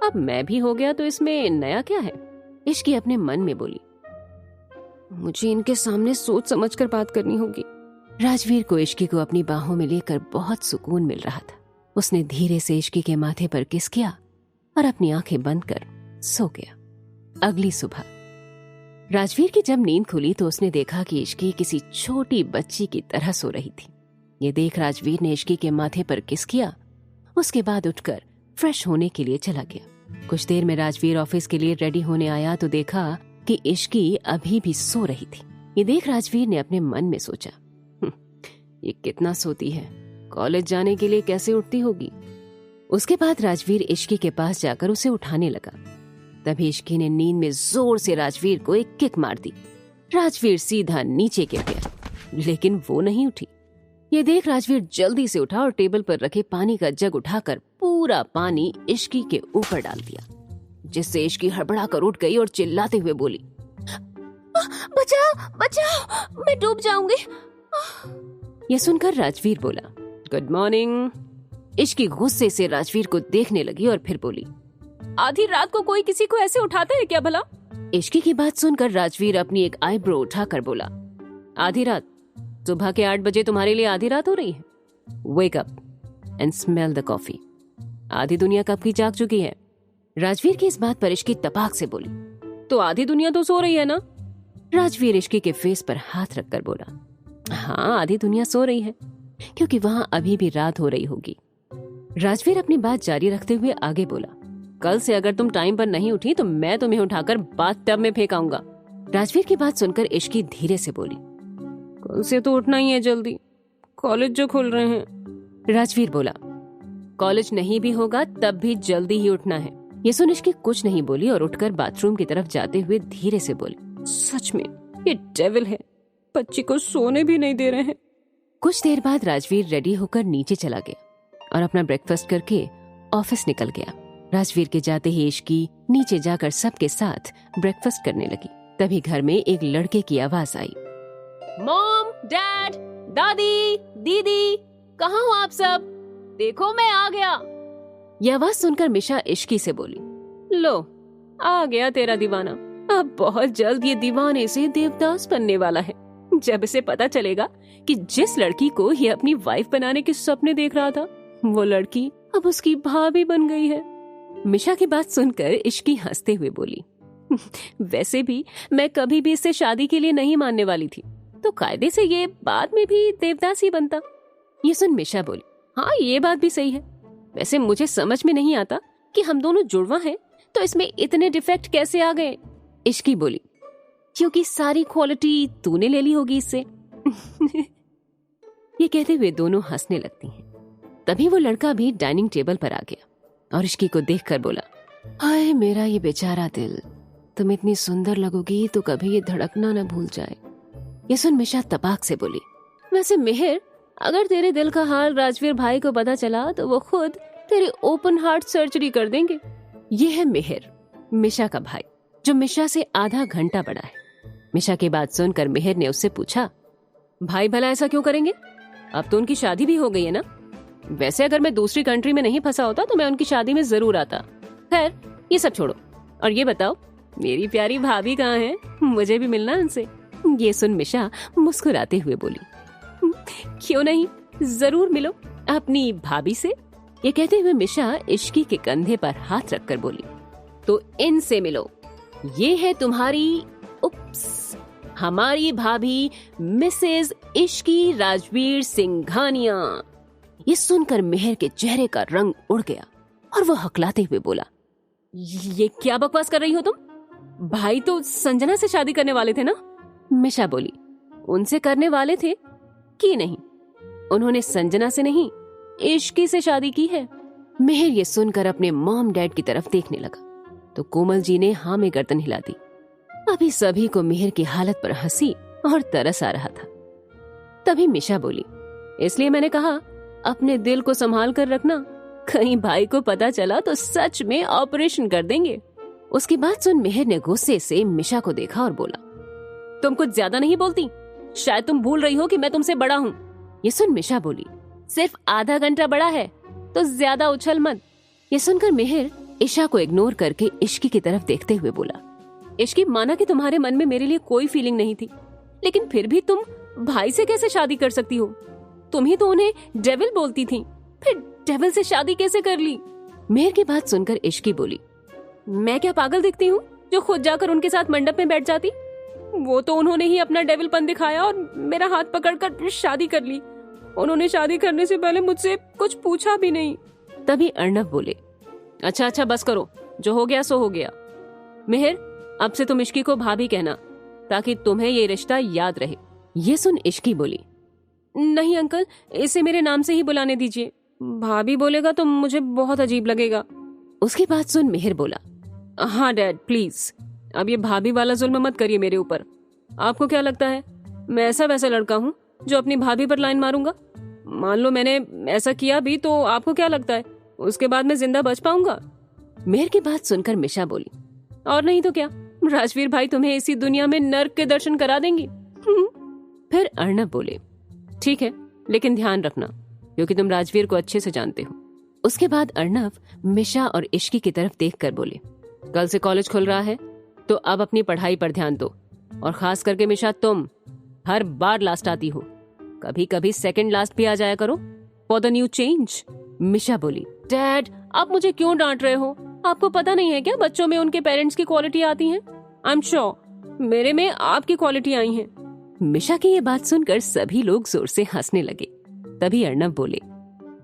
अब मैं भी हो गया तो इसमें नया क्या है? इश्की अपने मन में बोली, मुझे इनके सामने सोच समझकर बात करनी होगी। राजवीर को इश्की को अपनी बाहों में लेकर बहुत सुकून मिल रहा था। उसने धीरे से इश्की के माथे पर किस किया और अपनी आंखें बंद कर सो गया। अगली सुबह राजवीर की जब नींद खुली तो उसने देखा कि इश्की किसी छोटी बच्ची की तरह सो रही थी। ये देख राजवीर ने इश्की के माथे पर किस किया, उसके बाद उठकर फ्रेश होने के लिए चला गया। कुछ देर में राजवीर ऑफिस के लिए रेडी होने आया तो देखा कि इश्की अभी भी सो रही थी। ये देख राजवीर ने अपने मन में सोचा, ये कितना सोती है, कॉलेज जाने के लिए कैसे उठती होगी। उसके बाद राजवीर इश्की के पास जाकर उसे उठाने लगा। तभी इश्की ने नींद में जोर से राजवीर को एक किक मार दी। राजवीर सीधा नीचे गिर गया, लेकिन वो नहीं उठी। ये देख राजवीर जल्दी से उठा और टेबल पर रखे पानी का जग उठाकर पूरा पानी इश्की के ऊपर डाल दिया, जिससे इश्की हड़बड़ा कर उठ गई और चिल्लाते हुए बोली, बचाओ बचाओ, मैं डूब जाऊंगी। ये सुनकर राजवीर बोला, गुड मॉर्निंग। इश्की गुस्से से राजवीर को देखने लगी और फिर बोली, आधी रात को कोई किसी को ऐसे उठाता है क्या भला? इश्की की बात सुनकर राजवीर अपनी एक आईब्रो उठाकर बोला, आधी रात? सुबह के 8 बजे तुम्हारे लिए आधी रात हो रही है? Wake up and smell the coffee. आधी दुनिया कब की जाग चुकी है। राजवीर की इस बात पर इश्की तपाक से बोली, तो आधी दुनिया तो सो रही है ना? राजवीर इश्की के फेस पर हाथ रखकर बोला, हाँ आधी दुनिया सो रही है, क्योंकि वहां अभी भी रात हो रही होगी। राजवीर अपनी बात जारी रखते हुए आगे बोला, कल से अगर तुम टाइम पर नहीं उठी तो मैं तुम्हें उठाकर बाथटब में फेंकाऊंगा। राजवीर की बात सुनकर इश्की धीरे से बोली, कल से तो उठना ही है जल्दी, कॉलेज जो खुल रहे हैं। राजवीर बोला, कॉलेज नहीं भी होगा तब भी जल्दी ही उठना है। ये सुन इश्की कुछ नहीं बोली और उठकर बाथरूम की तरफ जाते हुए धीरे से बोली, सच में ये डेविल है, बच्ची को सोने भी नहीं दे रहे हैं। कुछ देर बाद राजवीर रेडी होकर नीचे चला गया और अपना ब्रेकफास्ट करके ऑफिस निकल गया। राजवीर के जाते ही इश्की नीचे जाकर सबके साथ ब्रेकफास्ट करने लगी। तभी घर में एक लड़के की आवाज आई, मॉम, डैड, दादी, दीदी, कहाँ हो आप सब? देखो मैं आ गया। यह आवाज सुनकर मिशा इश्की से बोली, लो आ गया तेरा दीवाना, अब बहुत जल्द ये दीवाने से देवदास बनने वाला है। जब इसे पता चलेगा कि जिस लड़की को ये अपनी वाइफ बनाने के सपने देख रहा था वो लड़की अब उसकी भाभी बन गई है। मिशा की बात सुनकर इश्की हंसते हुए बोली, वैसे भी मैं कभी भी इससे शादी के लिए नहीं मानने वाली थी, तो कायदे से ये बाद में भी देवदास ही बनता। ये सुन मिशा बोली, हाँ ये बात भी सही है। वैसे मुझे समझ में नहीं आता कि हम दोनों जुड़वा हैं तो इसमें इतने डिफेक्ट कैसे आ गए। इश्की बोली, क्योंकि सारी क्वालिटी तूने ले ली होगी इससे। ये कहते हुए दोनों हंसने लगती हैं। तभी वो लड़का भी डाइनिंग टेबल पर आ गया और इश्की को देखकर बोला, हाय मेरा ये बेचारा दिल, तुम इतनी सुंदर लगोगी तो कभी ये धड़कना न भूल जाए। ये सुन मिशा तपाक से बोली, वैसे मेहर, अगर तेरे दिल का हाल राजवीर भाई को पता चला तो वो खुद तेरी ओपन हार्ट सर्जरी कर देंगे। ये है मेहर, मिशा का भाई, जो मिशा से आधा घंटा बड़ा है। मिशा की बात सुनकर मेहर ने उससे पूछा, भाई भला ऐसा क्यों करेंगे? अब तो उनकी शादी भी हो गई है ना। वैसे अगर मैं दूसरी कंट्री में नहीं फंसा होता तो मैं उनकी शादी में जरूर आता। खैर ये सब छोड़ो और ये बताओ, मेरी प्यारी भाभी कहाँ है? मुझे भी मिलना उनसे। ये सुन मिशा मुस्कुराते हुए बोली, क्यों नहीं, जरूर मिलो अपनी भाभी से। ये कहते हुए मिशा इश्की के कंधे पर हाथ रखकर बोली, तो इनसे मिलो, ये है तुम्हारी उप्स, हमारी भाभी मिसेज इश्की राजवीर सिंघानिया। ये सुनकर मेहर के चेहरे का रंग उड़ गया और वो हकलाते हुए बोला, ये क्या बकवास कर रही हो तुम? भाई तो संजना से शादी करने वाले थे ना? मिशा बोली, उनसे करने वाले थे कि नहीं, उन्होंने संजना से नहीं इश्की से शादी की है। मेहर ये सुनकर अपने मॉम डैड की तरफ देखने लगा तो कोमल जी ने हाँ में गर्दन हिला दी। अभी सभी को मेहर की हालत पर हंसी और तरस आ रहा था। तभी मिशा बोली, इसलिए मैंने कहा अपने दिल को संभाल कर रखना, कहीं भाई को पता चला तो सच में ऑपरेशन कर देंगे। उसकी बात सुन मेहर ने गुस्से से मिशा को देखा और बोला, तुम कुछ ज्यादा नहीं बोलती? शायद तुम भूल रही हो कि मैं तुमसे बड़ा हूँ। ये सुन मिशा बोली, सिर्फ आधा घंटा बड़ा है तो ज्यादा उछल मत। ये सुनकर मेहर ईशा को इग्नोर करके इश्की की तरफ देखते हुए बोला, इश्की, माना कि तुम्हारे मन में मेरे लिए कोई फीलिंग नहीं थी, लेकिन फिर भी तुम भाई से कैसे शादी कर सकती हो? तुम ही तो उन्हें डेविल बोलती थी, फिर डेविल से शादी कैसे कर ली? मेहर की बात सुनकर इश्की बोली, मैं क्या पागल दिखती हूँ जो खुद जाकर उनके साथ मंडप में बैठ जाती? वो तो उन्होंने ही अपना डेविलपन दिखाया और मेरा हाथ पकड़कर शादी कर ली। उन्होंने शादी करने से पहले मुझसे कुछ पूछा भी नहीं। तभी अर्णव बोले, अच्छा बस करो, जो हो गया सो हो गया। मेहर, अब से तुम इश्की को भाभी कहना ताकि तुम्हें ये रिश्ता याद रहे। ये सुन इश्की बोली, नहीं अंकल, इसे मेरे नाम से ही बुलाने दीजिए, भाभी बोलेगा तो मुझे बहुत अजीब लगेगा। उसकी बात सुन मेहर बोला, हाँ डैड प्लीज, अब ये भाभी वाला जुल्म मत करिए मेरे ऊपर। आपको क्या लगता है मैं ऐसा वैसा लड़का हूँ जो अपनी भाभी पर लाइन मारूंगा? मान लो मैंने ऐसा किया भी तो आपको क्या लगता है उसके बाद मैं जिंदा बच पाऊंगा? मेहर की बात सुनकर मिशा बोली, और नहीं तो क्या, राजवीर भाई तुम्हें इसी दुनिया में नर्क के दर्शन करा देंगे। फिर अर्णव बोले, ठीक है, लेकिन ध्यान रखना क्योंकि तुम राजवीर को अच्छे से जानते हो। उसके बाद अर्णव मिशा और इश्की की तरफ देखकर बोले, कल से कॉलेज खुल रहा है तो अब अपनी पढ़ाई पर ध्यान दो, और खास करके मिशा, तुम हर बार लास्ट आती हो, कभी कभी सेकंड लास्ट भी आ जाया करो फॉर द न्यू चेंज। मिशा बोली, डैड आप मुझे क्यों डांट रहे हो? आपको पता नहीं है क्या बच्चों में उनके पेरेंट्स की क्वालिटी आती हैं? आई एम श्योर मेरे में आपकी क्वालिटी आई है। मिशा की ये बात सुनकर सभी लोग जोर से हंसने लगे। तभी अर्णव बोले,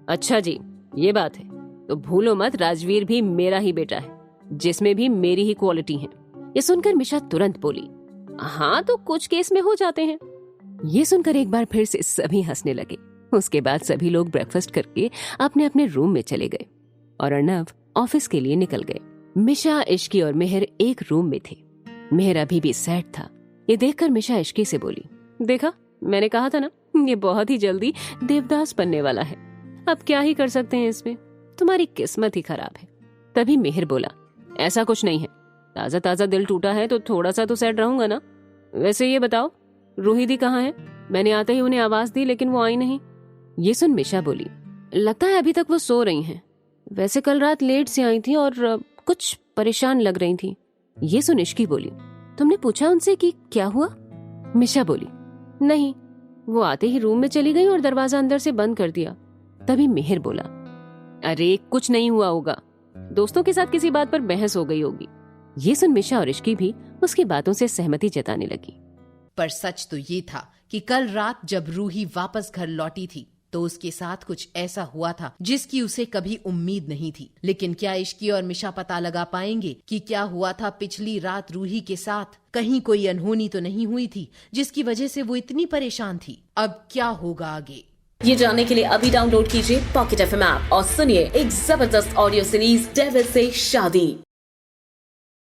अच्छा जी ये बात है तो भूलो मत, राजवीर भी मेरा ही बेटा है जिसमें भी मेरी ही क्वालिटी है। ये सुनकर मिशा तुरंत बोली, हाँ तो कुछ केस में हो जाते हैं। ये सुनकर एक बार फिर से सभी हंसने लगे। उसके बाद सभी लोग ब्रेकफास्ट करके अपने अपने रूम में चले गए और अर्णव ऑफिस के लिए निकल गए। मिशा, इश्की और मेहर एक रूम में थे। मेहर अभी भी सैड था। ये देखकर मिशा इश्की से बोली, देखा मैंने कहा था ना, ये बहुत ही जल्दी देवदास बनने वाला है, अब क्या ही कर सकते हैं इसमें, तुम्हारी किस्मत ही खराब है। तभी मेहर बोला, ऐसा कुछ नहीं है, ताजा ताजा दिल टूटा है तो थोड़ा सा तो सैड रहूंगा ना। वैसे ये बताओ रूही दी कहाँ है? मैंने आते ही उन्हें आवाज दी लेकिन वो आई नहीं। ये सुन मिशा बोली, लगता है अभी तक वो सो रही हैं। वैसे कल रात लेट से आई थी और कुछ परेशान लग रही थी। ये सुन इश्की बोली, तुमने पूछा उनसे कि क्या हुआ? मिशा बोली, नहीं, वो आते ही रूम में चली गई और दरवाजा अंदर से बंद कर दिया। तभी मेहर बोला, अरे कुछ नहीं हुआ होगा, दोस्तों के साथ किसी बात पर बहस हो गई होगी। ये सुन मिशा और इश्की भी उसकी बातों से सहमति जताने लगी। पर सच तो ये था कि कल रात जब रूही वापस घर लौटी थी तो उसके साथ कुछ ऐसा हुआ था जिसकी उसे कभी उम्मीद नहीं थी। लेकिन क्या इश्की और मिशा पता लगा पाएंगे कि क्या हुआ था पिछली रात रूही के साथ? कहीं कोई अनहोनी तो नहीं हुई थी जिसकी वजह से वो इतनी परेशान थी? अब क्या होगा आगे, ये जानने के लिए अभी डाउनलोड कीजिए पॉकेट FM ऐप और सुनिए एक जबरदस्त ऑडियो सीरीज डेविल से शादी।